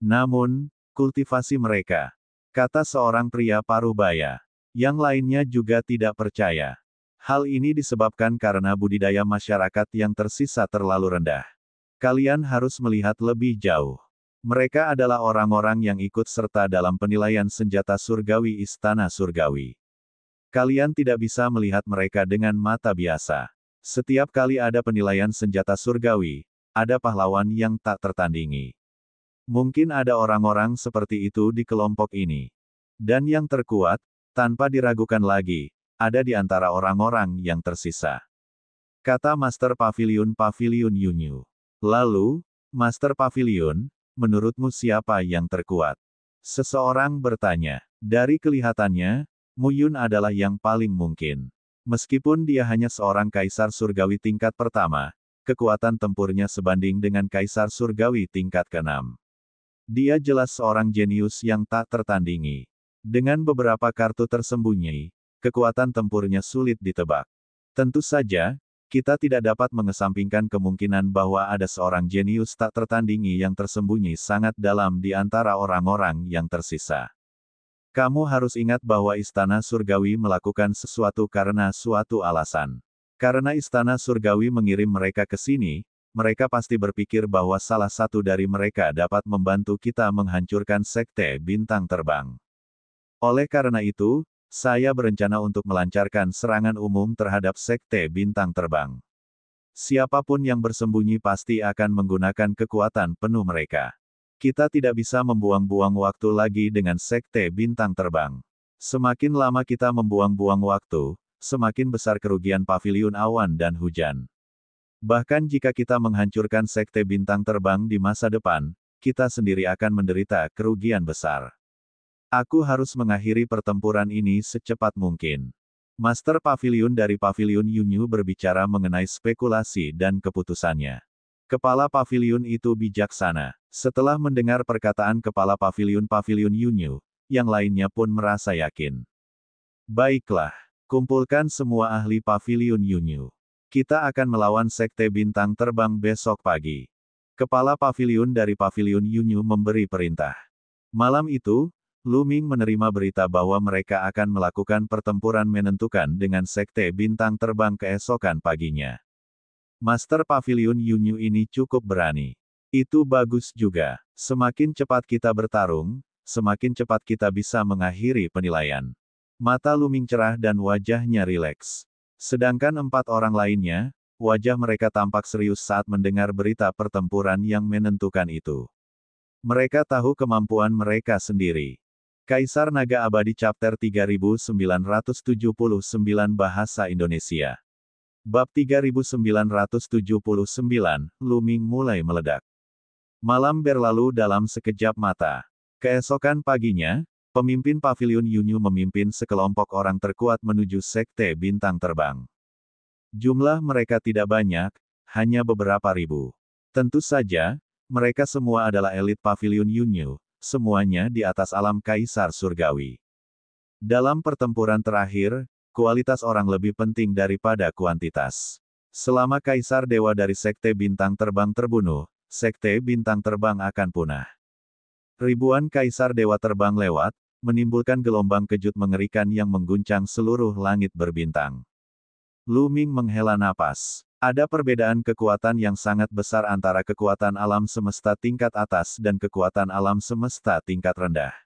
S1: Namun, kultivasi mereka, kata seorang pria parubaya. Yang lainnya juga tidak percaya. Hal ini disebabkan karena budidaya masyarakat yang tersisa terlalu rendah. Kalian harus melihat lebih jauh. Mereka adalah orang-orang yang ikut serta dalam penilaian senjata surgawi Istana Surgawi. Kalian tidak bisa melihat mereka dengan mata biasa. Setiap kali ada penilaian senjata surgawi, ada pahlawan yang tak tertandingi. Mungkin ada orang-orang seperti itu di kelompok ini. Dan yang terkuat, tanpa diragukan lagi, ada di antara orang-orang yang tersisa. Kata Master Paviliun Yunyu. Lalu, Master Paviliun, menurutmu siapa yang terkuat? Seseorang bertanya. Dari kelihatannya, Mu Yun adalah yang paling mungkin. Meskipun dia hanya seorang kaisar surgawi tingkat pertama, kekuatan tempurnya sebanding dengan kaisar surgawi tingkat ke-6. Dia jelas seorang jenius yang tak tertandingi. Dengan beberapa kartu tersembunyi, kekuatan tempurnya sulit ditebak. Tentu saja, kita tidak dapat mengesampingkan kemungkinan bahwa ada seorang jenius tak tertandingi yang tersembunyi sangat dalam di antara orang-orang yang tersisa. Kamu harus ingat bahwa Istana Surgawi melakukan sesuatu karena suatu alasan. Karena Istana Surgawi mengirim mereka ke sini, mereka pasti berpikir bahwa salah satu dari mereka dapat membantu kita menghancurkan sekte bintang terbang. Oleh karena itu, saya berencana untuk melancarkan serangan umum terhadap sekte bintang terbang. Siapapun yang bersembunyi pasti akan menggunakan kekuatan penuh mereka. Kita tidak bisa membuang-buang waktu lagi dengan sekte bintang terbang. Semakin lama kita membuang-buang waktu, semakin besar kerugian Paviliun Awan dan Hujan. Bahkan jika kita menghancurkan sekte bintang terbang di masa depan, kita sendiri akan menderita kerugian besar. Aku harus mengakhiri pertempuran ini secepat mungkin. Master Paviliun dari Paviliun Yunyu berbicara mengenai spekulasi dan keputusannya. Kepala Paviliun itu bijaksana. Setelah mendengar perkataan Kepala Paviliun Yunyu, yang lainnya pun merasa yakin. Baiklah, kumpulkan semua ahli Paviliun Yunyu. Kita akan melawan sekte bintang terbang besok pagi. Kepala Paviliun dari Paviliun Yunyu memberi perintah. Malam itu, Lu Ming menerima berita bahwa mereka akan melakukan pertempuran menentukan dengan Sekte Bintang Terbang keesokan paginya. Master Pavilion Yunyu ini cukup berani. Itu bagus juga. Semakin cepat kita bertarung, semakin cepat kita bisa mengakhiri penilaian. Mata Lu Ming cerah dan wajahnya rileks. Sedangkan 4 orang lainnya, wajah mereka tampak serius saat mendengar berita pertempuran yang menentukan itu. Mereka tahu kemampuan mereka sendiri. Kaisar Naga Abadi Chapter 3979 Bahasa Indonesia. Bab 3979, Lu Ming mulai meledak. Malam berlalu dalam sekejap mata. Keesokan paginya, pemimpin Pavilion Yunyu memimpin sekelompok orang terkuat menuju Sekte Bintang Terbang. Jumlah mereka tidak banyak, hanya beberapa ribu. Tentu saja, mereka semua adalah elit Pavilion Yunyu, semuanya di atas alam Kaisar Surgawi. Dalam pertempuran terakhir, kualitas orang lebih penting daripada kuantitas. Selama Kaisar Dewa dari Sekte Bintang Terbang terbunuh, Sekte Bintang Terbang akan punah. Ribuan Kaisar Dewa terbang lewat, menimbulkan gelombang kejut mengerikan yang mengguncang seluruh langit berbintang. Lu Ming menghela napas. Ada perbedaan kekuatan yang sangat besar antara kekuatan alam semesta tingkat atas dan kekuatan alam semesta tingkat rendah.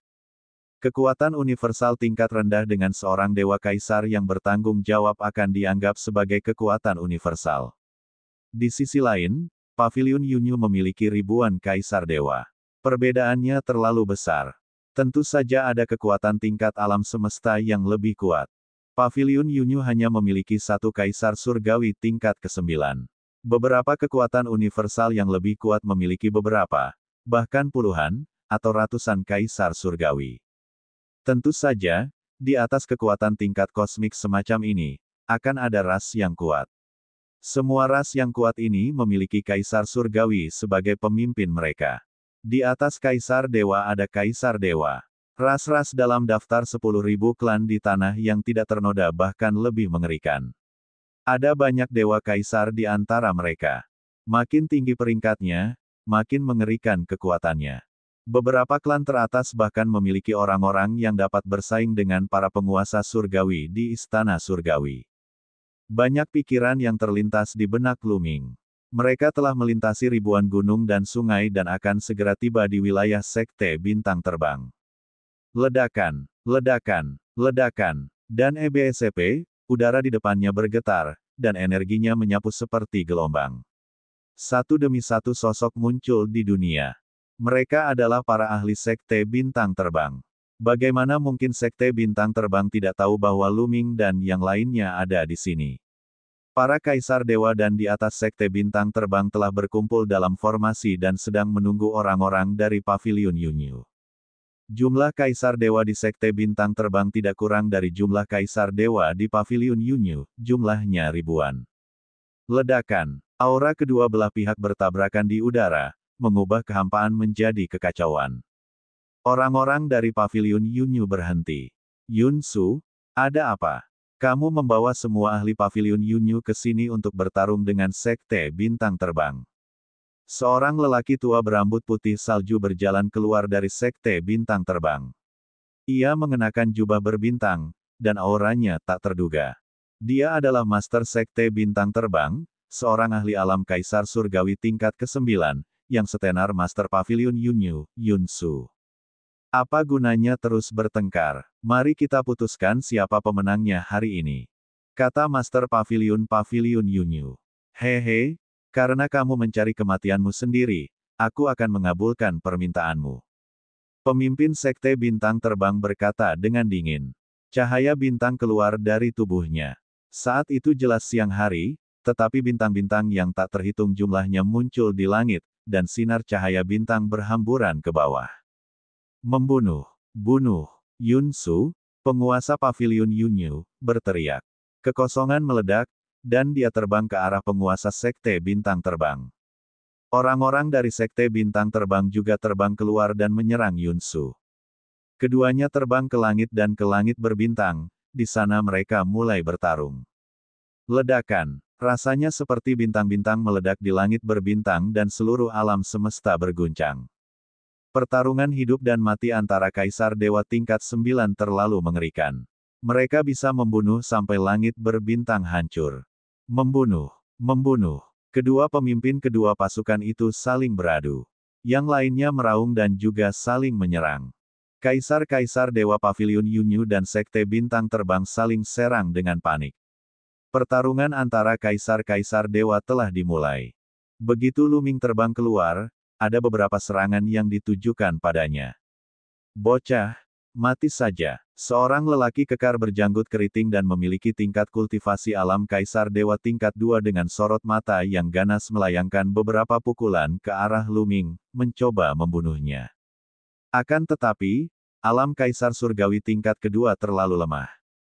S1: Kekuatan universal tingkat rendah dengan seorang dewa kaisar yang bertanggung jawab akan dianggap sebagai kekuatan universal. Di sisi lain, Pavilion Yunyu memiliki ribuan kaisar dewa. Perbedaannya terlalu besar. Tentu saja ada kekuatan tingkat alam semesta yang lebih kuat. Pavilion Yunyu hanya memiliki satu kaisar surgawi tingkat ke-9. Beberapa kekuatan universal yang lebih kuat memiliki beberapa, bahkan puluhan, atau ratusan kaisar surgawi. Tentu saja, di atas kekuatan tingkat kosmik semacam ini, akan ada ras yang kuat. Semua ras yang kuat ini memiliki kaisar surgawi sebagai pemimpin mereka. Di atas kaisar dewa ada kaisar dewa. Ras-ras dalam daftar 10.000 klan di tanah yang tidak ternoda bahkan lebih mengerikan. Ada banyak dewa kaisar di antara mereka. Makin tinggi peringkatnya, makin mengerikan kekuatannya. Beberapa klan teratas bahkan memiliki orang-orang yang dapat bersaing dengan para penguasa surgawi di istana surgawi. Banyak pikiran yang terlintas di benak Lu Ming. Mereka telah melintasi ribuan gunung dan sungai dan akan segera tiba di wilayah Sekte Bintang Terbang. Ledakan, ledakan, ledakan, dan EBSP, udara di depannya bergetar, dan energinya menyapu seperti gelombang. Satu demi satu sosok muncul di dunia. Mereka adalah para ahli Sekte Bintang Terbang. Bagaimana mungkin Sekte Bintang Terbang tidak tahu bahwa Lu Ming dan yang lainnya ada di sini? Para kaisar dewa dan di atas Sekte Bintang Terbang telah berkumpul dalam formasi dan sedang menunggu orang-orang dari Pavilion Yunyu. Jumlah kaisar dewa di Sekte Bintang Terbang tidak kurang dari jumlah kaisar dewa di Pavilion Yunyu, jumlahnya ribuan. Ledakan, aura kedua belah pihak bertabrakan di udara, mengubah kehampaan menjadi kekacauan. Orang-orang dari Pavilion Yunyu berhenti. Yun Su, ada apa? Kamu membawa semua ahli Pavilion Yunyu ke sini untuk bertarung dengan Sekte Bintang Terbang. Seorang lelaki tua berambut putih salju berjalan keluar dari Sekte Bintang Terbang. Ia mengenakan jubah berbintang, dan auranya tak terduga. Dia adalah Master Sekte Bintang Terbang, seorang ahli alam kaisar surgawi tingkat ke-9, yang setenar Master Pavilion Yunyu, Yun Su. Apa gunanya terus bertengkar? Mari kita putuskan siapa pemenangnya hari ini. Kata Master Pavilion Yunyu. Hehe. Karena kamu mencari kematianmu sendiri, aku akan mengabulkan permintaanmu. Pemimpin Sekte Bintang Terbang berkata dengan dingin. Cahaya bintang keluar dari tubuhnya. Saat itu jelas siang hari, tetapi bintang-bintang yang tak terhitung jumlahnya muncul di langit, dan sinar cahaya bintang berhamburan ke bawah. Membunuh, bunuh, Yun Su, penguasa Pavilion Yunyu, berteriak. Kekosongan meledak, dan dia terbang ke arah penguasa Sekte Bintang Terbang. Orang-orang dari Sekte Bintang Terbang juga terbang keluar dan menyerang Yun Su. Keduanya terbang ke langit dan ke langit berbintang, di sana mereka mulai bertarung. Ledakan, rasanya seperti bintang-bintang meledak di langit berbintang dan seluruh alam semesta berguncang. Pertarungan hidup dan mati antara kaisar dewa tingkat 9 terlalu mengerikan. Mereka bisa membunuh sampai langit berbintang hancur. Membunuh. Membunuh. Kedua pemimpin kedua pasukan itu saling beradu. Yang lainnya meraung dan juga saling menyerang. Kaisar-kaisar Dewa Paviliun Yunyu dan Sekte Bintang Terbang saling serang dengan panik. Pertarungan antara kaisar-kaisar dewa telah dimulai. Begitu Luming terbang keluar, ada beberapa serangan yang ditujukan padanya. Bocah, mati saja. Seorang lelaki kekar berjanggut keriting dan memiliki tingkat kultivasi alam kaisar dewa tingkat 2 dengan sorot mata yang ganas melayangkan beberapa pukulan ke arah Luming, mencoba membunuhnya. Akan tetapi, alam kaisar surgawi tingkat kedua terlalu lemah.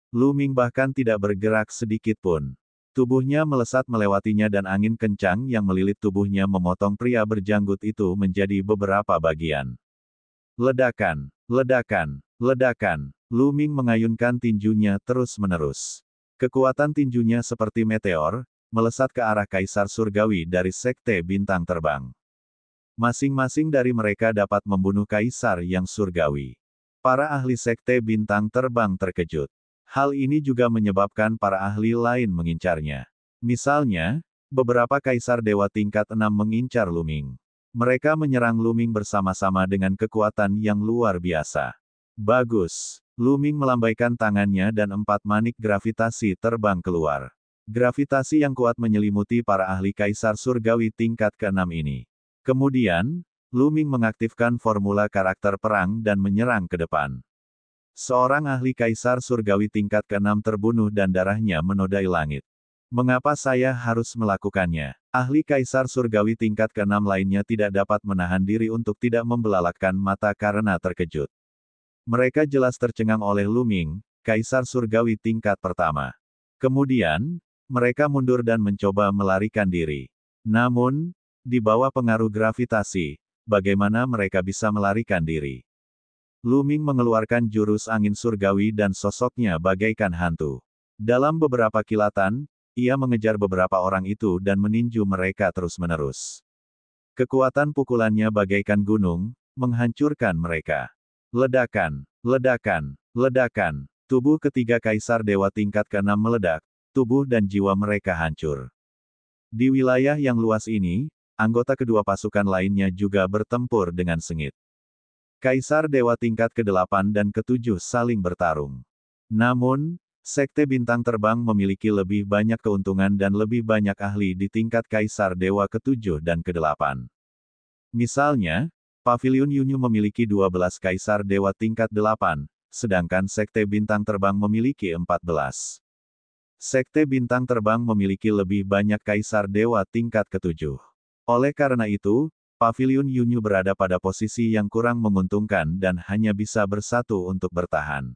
S1: Luming bahkan tidak bergerak sedikit pun. Tubuhnya melesat melewatinya dan angin kencang yang melilit tubuhnya memotong pria berjanggut itu menjadi beberapa bagian. Ledakan, ledakan, ledakan. Luming mengayunkan tinjunya terus-menerus. Kekuatan tinjunya seperti meteor, melesat ke arah kaisar surgawi dari Sekte Bintang Terbang. Masing-masing dari mereka dapat membunuh kaisar yang surgawi. Para ahli Sekte Bintang Terbang terkejut. Hal ini juga menyebabkan para ahli lain mengincarnya. Misalnya, beberapa kaisar dewa tingkat 6 mengincar Luming. Mereka menyerang Luming bersama-sama dengan kekuatan yang luar biasa. Bagus. Luming melambaikan tangannya dan 4 manik gravitasi terbang keluar. Gravitasi yang kuat menyelimuti para ahli kaisar surgawi tingkat ke-6 ini. Kemudian, Luming mengaktifkan formula karakter perang dan menyerang ke depan. Seorang ahli kaisar surgawi tingkat ke-6 terbunuh dan darahnya menodai langit. Mengapa saya harus melakukannya? Ahli kaisar surgawi tingkat ke-6 lainnya tidak dapat menahan diri untuk tidak membelalakkan mata karena terkejut. Mereka jelas tercengang oleh Luming, kaisar surgawi tingkat pertama. Kemudian, mereka mundur dan mencoba melarikan diri. Namun, di bawah pengaruh gravitasi, bagaimana mereka bisa melarikan diri? Luming mengeluarkan jurus angin surgawi dan sosoknya bagaikan hantu. Dalam beberapa kilatan, ia mengejar beberapa orang itu dan meninju mereka terus-menerus. Kekuatan pukulannya bagaikan gunung, menghancurkan mereka. Ledakan, ledakan, ledakan. Tubuh ketiga kaisar dewa tingkat ke-6 meledak, tubuh dan jiwa mereka hancur. Di wilayah yang luas ini, anggota kedua pasukan lainnya juga bertempur dengan sengit. Kaisar dewa tingkat ke-8 dan ke-7 saling bertarung. Namun, Sekte Bintang Terbang memiliki lebih banyak keuntungan dan lebih banyak ahli di tingkat kaisar dewa ke-7 dan ke-8. Misalnya, Paviliun Yunyu memiliki 12 kaisar dewa tingkat 8, sedangkan Sekte Bintang Terbang memiliki 14. Sekte Bintang Terbang memiliki lebih banyak kaisar dewa tingkat ke-7. Oleh karena itu, Paviliun Yunyu berada pada posisi yang kurang menguntungkan dan hanya bisa bersatu untuk bertahan.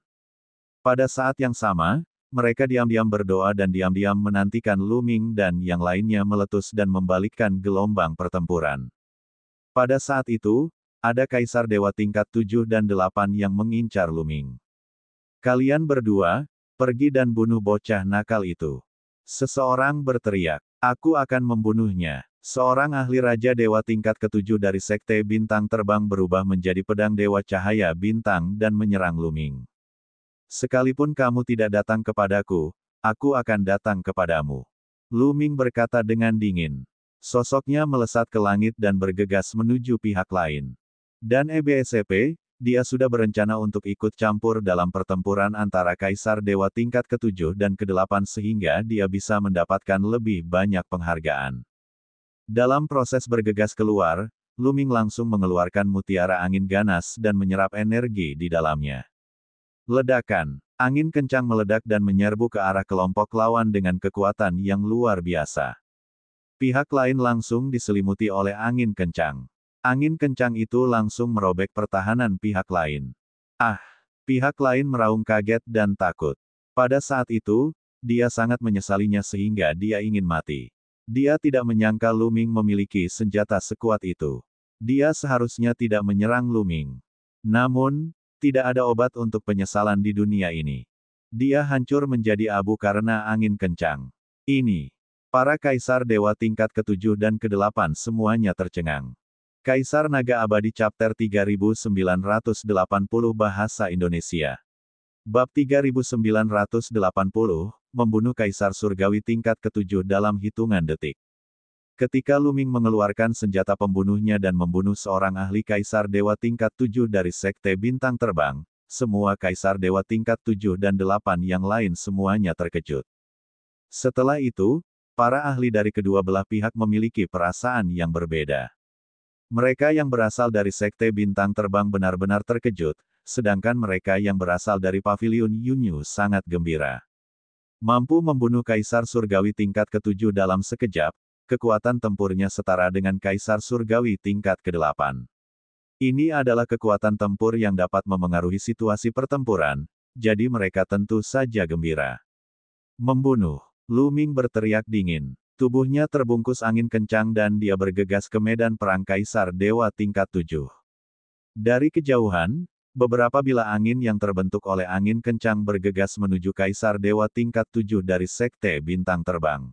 S1: Pada saat yang sama, mereka diam-diam berdoa dan diam-diam menantikan Luming dan yang lainnya meletus dan membalikkan gelombang pertempuran. Pada saat itu, ada kaisar dewa tingkat 7 dan 8 yang mengincar Luming. Kalian berdua, pergi dan bunuh bocah nakal itu. Seseorang berteriak, aku akan membunuhnya. Seorang ahli raja dewa tingkat ke-7 dari Sekte Bintang Terbang berubah menjadi pedang dewa cahaya bintang dan menyerang Luming. Sekalipun kamu tidak datang kepadaku, aku akan datang kepadamu. Luming berkata dengan dingin. Sosoknya melesat ke langit dan bergegas menuju pihak lain. Dan EBSCP, dia sudah berencana untuk ikut campur dalam pertempuran antara kaisar dewa tingkat ke-7 dan ke-8 sehingga dia bisa mendapatkan lebih banyak penghargaan. Dalam proses bergegas keluar, Luming langsung mengeluarkan mutiara angin ganas dan menyerap energi di dalamnya. Ledakan. Angin kencang meledak dan menyerbu ke arah kelompok lawan dengan kekuatan yang luar biasa. Pihak lain langsung diselimuti oleh angin kencang. Angin kencang itu langsung merobek pertahanan pihak lain. Ah! Pihak lain meraung kaget dan takut. Pada saat itu, dia sangat menyesalinya sehingga dia ingin mati. Dia tidak menyangka Luming memiliki senjata sekuat itu. Dia seharusnya tidak menyerang Luming. Namun, tidak ada obat untuk penyesalan di dunia ini. Dia hancur menjadi abu karena angin kencang. Ini. Para kaisar dewa tingkat ke-7 dan ke-8 semuanya tercengang. Kaisar Naga Abadi Chapter 3980 Bahasa Indonesia. Bab 3980, Membunuh Kaisar Surgawi tingkat ke-7 dalam hitungan detik. Ketika Luming mengeluarkan senjata pembunuhnya dan membunuh seorang ahli Kaisar Dewa tingkat 7 dari Sekte Bintang Terbang, semua Kaisar Dewa tingkat 7 dan 8 yang lain semuanya terkejut. Setelah itu, para ahli dari kedua belah pihak memiliki perasaan yang berbeda. Mereka yang berasal dari Sekte Bintang Terbang benar-benar terkejut, sedangkan mereka yang berasal dari Paviliun Yunyu sangat gembira. Mampu membunuh Kaisar Surgawi tingkat ke-7 dalam sekejap, kekuatan tempurnya setara dengan Kaisar Surgawi tingkat ke-8. Ini adalah kekuatan tempur yang dapat memengaruhi situasi pertempuran, jadi mereka tentu saja gembira. Membunuh. Luming berteriak dingin. Tubuhnya terbungkus angin kencang dan dia bergegas ke medan perang Kaisar Dewa tingkat 7. Dari kejauhan, beberapa bilah angin yang terbentuk oleh angin kencang bergegas menuju Kaisar Dewa tingkat 7 dari Sekte Bintang Terbang.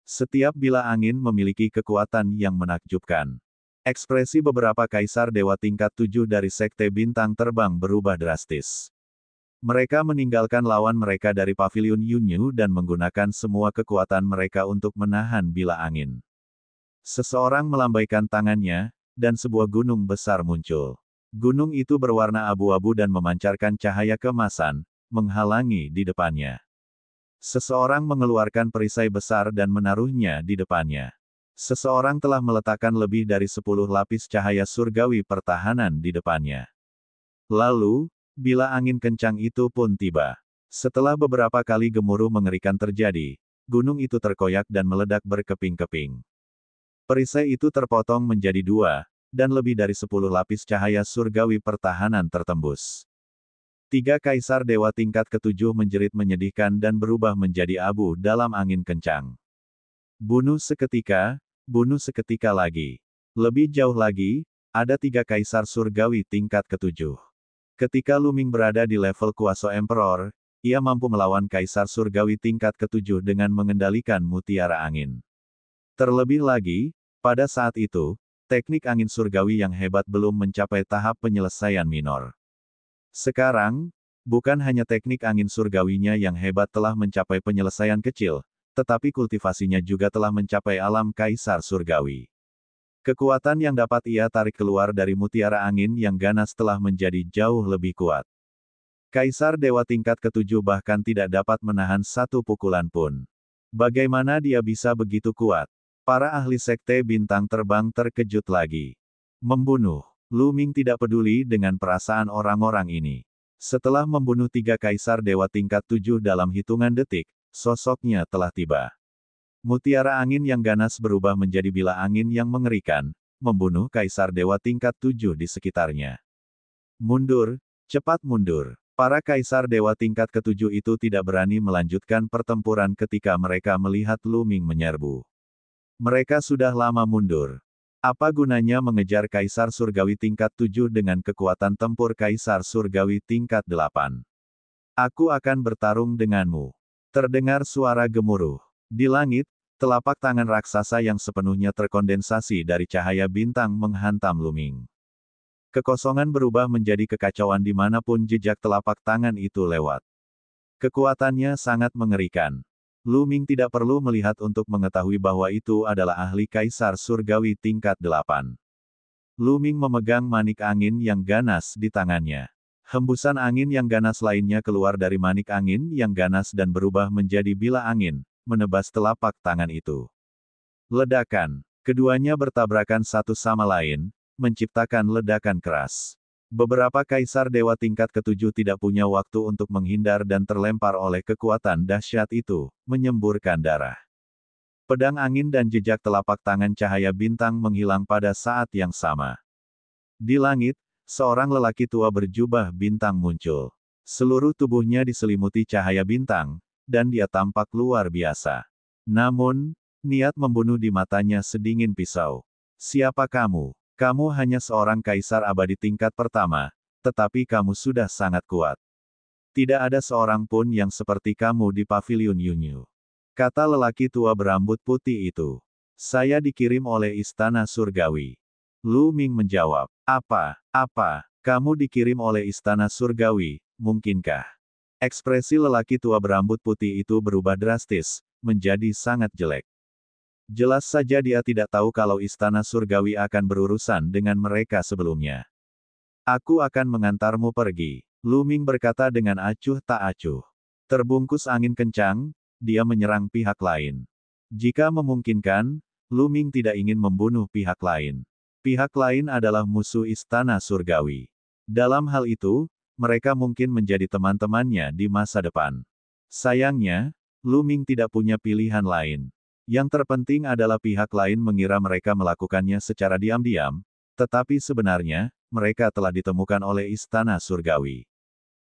S1: Setiap bilah angin memiliki kekuatan yang menakjubkan. Ekspresi beberapa Kaisar Dewa tingkat 7 dari Sekte Bintang Terbang berubah drastis. Mereka meninggalkan lawan mereka dari Paviliun Yunyu dan menggunakan semua kekuatan mereka untuk menahan bilah angin. Seseorang melambaikan tangannya, dan sebuah gunung besar muncul. Gunung itu berwarna abu-abu dan memancarkan cahaya keemasan, menghalangi di depannya. Seseorang mengeluarkan perisai besar dan menaruhnya di depannya. Seseorang telah meletakkan lebih dari 10 lapis cahaya surgawi pertahanan di depannya. Lalu, bilah angin kencang itu pun tiba. Setelah beberapa kali gemuruh mengerikan terjadi, gunung itu terkoyak dan meledak berkeping-keping. Perisai itu terpotong menjadi 2, dan lebih dari 10 lapis cahaya surgawi pertahanan tertembus. 3 Kaisar Dewa tingkat ke-7 menjerit menyedihkan dan berubah menjadi abu dalam angin kencang. Bunuh seketika lagi. Lebih jauh lagi, ada 3 Kaisar Surgawi tingkat ke-7. Ketika Luming berada di level kuasa Emperor, ia mampu melawan Kaisar Surgawi tingkat ke-7 dengan mengendalikan mutiara angin. Terlebih lagi, pada saat itu, teknik angin surgawi yang hebat belum mencapai tahap penyelesaian minor. Sekarang, bukan hanya teknik angin surgawinya yang hebat telah mencapai penyelesaian kecil, tetapi kultivasinya juga telah mencapai alam Kaisar Surgawi. Kekuatan yang dapat ia tarik keluar dari mutiara angin yang ganas telah menjadi jauh lebih kuat. Kaisar Dewa tingkat ke-7 bahkan tidak dapat menahan satu pukulan pun. Bagaimana dia bisa begitu kuat? Para ahli Sekte Bintang Terbang terkejut lagi. Membunuh. Luming tidak peduli dengan perasaan orang-orang ini. Setelah membunuh 3 Kaisar Dewa tingkat 7 dalam hitungan detik, sosoknya telah tiba. Mutiara angin yang ganas berubah menjadi bilah angin yang mengerikan, membunuh Kaisar Dewa tingkat 7 di sekitarnya. Mundur, cepat mundur. Para Kaisar Dewa tingkat ke-7 itu tidak berani melanjutkan pertempuran ketika mereka melihat Luming menyerbu. Mereka sudah lama mundur. Apa gunanya mengejar Kaisar Surgawi tingkat 7 dengan kekuatan tempur Kaisar Surgawi tingkat 8? Aku akan bertarung denganmu. Terdengar suara gemuruh. Di langit, telapak tangan raksasa yang sepenuhnya terkondensasi dari cahaya bintang menghantam Luming. Kekosongan berubah menjadi kekacauan dimanapun jejak telapak tangan itu lewat. Kekuatannya sangat mengerikan. Luming tidak perlu melihat untuk mengetahui bahwa itu adalah ahli Kaisar Surgawi tingkat 8. Luming memegang manik angin yang ganas di tangannya. Hembusan angin yang ganas lainnya keluar dari manik angin yang ganas dan berubah menjadi bilah angin, menebas telapak tangan itu. Ledakan. Keduanya bertabrakan satu sama lain, menciptakan ledakan keras. Beberapa Kaisar Dewa tingkat ke-7 tidak punya waktu untuk menghindar dan terlempar oleh kekuatan dahsyat itu, menyemburkan darah. Pedang angin dan jejak telapak tangan cahaya bintang menghilang pada saat yang sama. Di langit, seorang lelaki tua berjubah bintang muncul. Seluruh tubuhnya diselimuti cahaya bintang, dan dia tampak luar biasa. Namun, niat membunuh di matanya sedingin pisau. Siapa kamu? Kamu hanya seorang Kaisar Abadi tingkat pertama, tetapi kamu sudah sangat kuat. Tidak ada seorang pun yang seperti kamu di Paviliun Yunyu. Kata lelaki tua berambut putih itu. Saya dikirim oleh Istana Surgawi. Lu Ming menjawab, apa, kamu dikirim oleh Istana Surgawi, mungkinkah? Ekspresi lelaki tua berambut putih itu berubah drastis, menjadi sangat jelek. Jelas saja dia tidak tahu kalau Istana Surgawi akan berurusan dengan mereka sebelumnya. Aku akan mengantarmu pergi, Lu Ming berkata dengan acuh tak acuh. Terbungkus angin kencang, dia menyerang pihak lain. Jika memungkinkan, Lu Ming tidak ingin membunuh pihak lain. Pihak lain adalah musuh Istana Surgawi. Dalam hal itu, mereka mungkin menjadi teman-temannya di masa depan. Sayangnya, Lu Ming tidak punya pilihan lain. Yang terpenting adalah pihak lain mengira mereka melakukannya secara diam-diam, tetapi sebenarnya, mereka telah ditemukan oleh Istana Surgawi.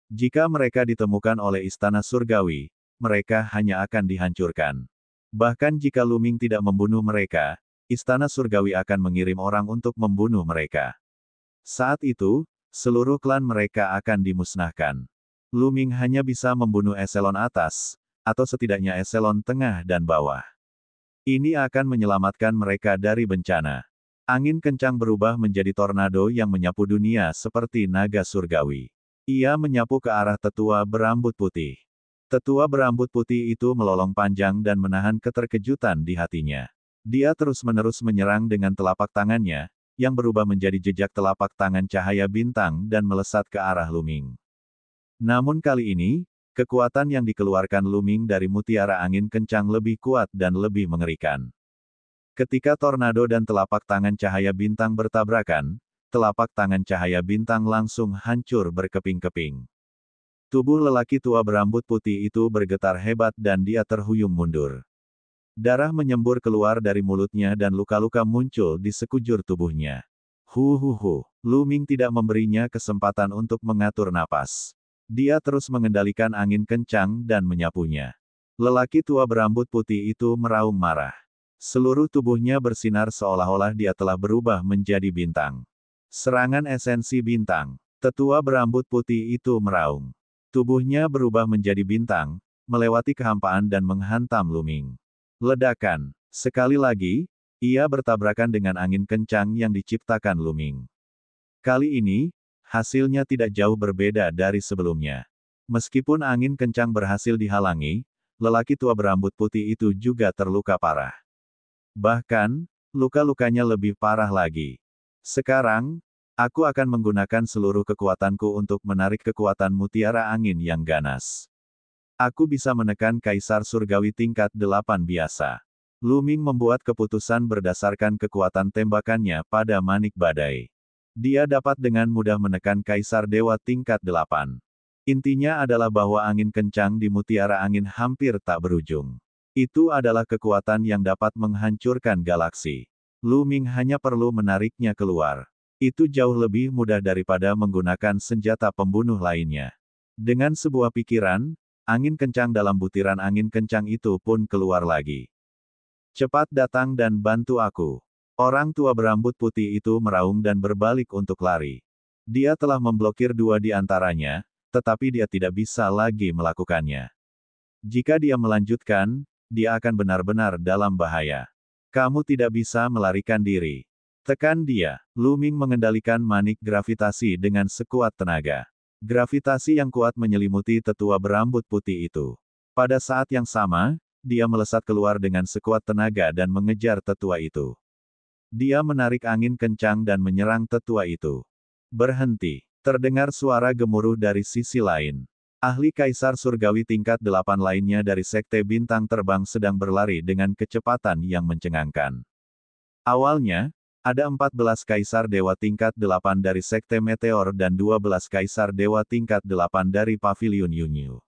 S1: Jika mereka ditemukan oleh Istana Surgawi, mereka hanya akan dihancurkan. Bahkan jika Lu Ming tidak membunuh mereka, Istana Surgawi akan mengirim orang untuk membunuh mereka. Saat itu, seluruh klan mereka akan dimusnahkan. Lu Ming hanya bisa membunuh eselon atas, atau setidaknya eselon tengah dan bawah. Ini akan menyelamatkan mereka dari bencana. Angin kencang berubah menjadi tornado yang menyapu dunia seperti naga surgawi. Ia menyapu ke arah tetua berambut putih. Tetua berambut putih itu melolong panjang dan menahan keterkejutan di hatinya. Dia terus-menerus menyerang dengan telapak tangannya, yang berubah menjadi jejak telapak tangan cahaya bintang dan melesat ke arah Lu Ming. Namun kali ini, kekuatan yang dikeluarkan Lu Ming dari mutiara angin kencang lebih kuat dan lebih mengerikan. Ketika tornado dan telapak tangan cahaya bintang bertabrakan, telapak tangan cahaya bintang langsung hancur berkeping-keping. Tubuh lelaki tua berambut putih itu bergetar hebat dan dia terhuyung mundur. Darah menyembur keluar dari mulutnya dan luka-luka muncul di sekujur tubuhnya. Lu Ming tidak memberinya kesempatan untuk mengatur napas. Dia terus mengendalikan angin kencang dan menyapunya. Lelaki tua berambut putih itu meraung marah. Seluruh tubuhnya bersinar seolah-olah dia telah berubah menjadi bintang. Serangan esensi bintang. Tetua berambut putih itu meraung. Tubuhnya berubah menjadi bintang, melewati kehampaan dan menghantam Lu Ming. Ledakan. Sekali lagi, ia bertabrakan dengan angin kencang yang diciptakan Lu Ming. Kali ini, hasilnya tidak jauh berbeda dari sebelumnya. Meskipun angin kencang berhasil dihalangi, lelaki tua berambut putih itu juga terluka parah. Bahkan, luka-lukanya lebih parah lagi. Sekarang, aku akan menggunakan seluruh kekuatanku untuk menarik kekuatan mutiara angin yang ganas. Aku bisa menekan Kaisar Surgawi tingkat 8 biasa. Lu Ming membuat keputusan berdasarkan kekuatan tembakannya pada manik badai. Dia dapat dengan mudah menekan Kaisar Dewa tingkat 8. Intinya adalah bahwa angin kencang di mutiara angin hampir tak berujung. Itu adalah kekuatan yang dapat menghancurkan galaksi. Lu Ming hanya perlu menariknya keluar. Itu jauh lebih mudah daripada menggunakan senjata pembunuh lainnya. Dengan sebuah pikiran, angin kencang dalam butiran angin kencang itu pun keluar lagi. Cepat datang dan bantu aku. Orang tua berambut putih itu meraung dan berbalik untuk lari. Dia telah memblokir dua di antaranya, tetapi dia tidak bisa lagi melakukannya. Jika dia melanjutkan, dia akan benar-benar dalam bahaya. Kamu tidak bisa melarikan diri. Tekan dia. Lu Ming mengendalikan manik gravitasi dengan sekuat tenaga. Gravitasi yang kuat menyelimuti tetua berambut putih itu. Pada saat yang sama, dia melesat keluar dengan sekuat tenaga dan mengejar tetua itu. Dia menarik angin kencang dan menyerang tetua itu. Berhenti. Terdengar suara gemuruh dari sisi lain. Ahli Kaisar Surgawi tingkat 8 lainnya dari Sekte Bintang Terbang sedang berlari dengan kecepatan yang mencengangkan. Awalnya, ada 14 Kaisar Dewa tingkat 8 dari Sekte Meteor dan 12 Kaisar Dewa tingkat 8 dari Paviliun Yunyu.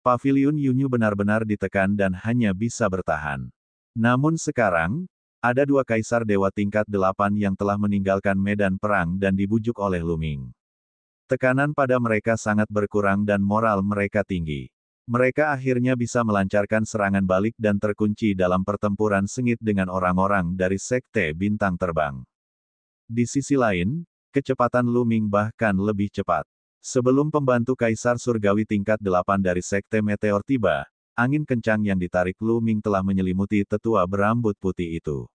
S1: Paviliun Yunyu benar-benar ditekan dan hanya bisa bertahan. Namun sekarang, ada 2 Kaisar Dewa tingkat 8 yang telah meninggalkan medan perang dan dibujuk oleh Lu Ming. Tekanan pada mereka sangat berkurang dan moral mereka tinggi. Mereka akhirnya bisa melancarkan serangan balik dan terkunci dalam pertempuran sengit dengan orang-orang dari Sekte Bintang Terbang. Di sisi lain, kecepatan Lu Ming bahkan lebih cepat. Sebelum pembantu Kaisar Surgawi tingkat 8 dari Sekte Meteor tiba, angin kencang yang ditarik Lu Ming telah menyelimuti tetua berambut putih itu.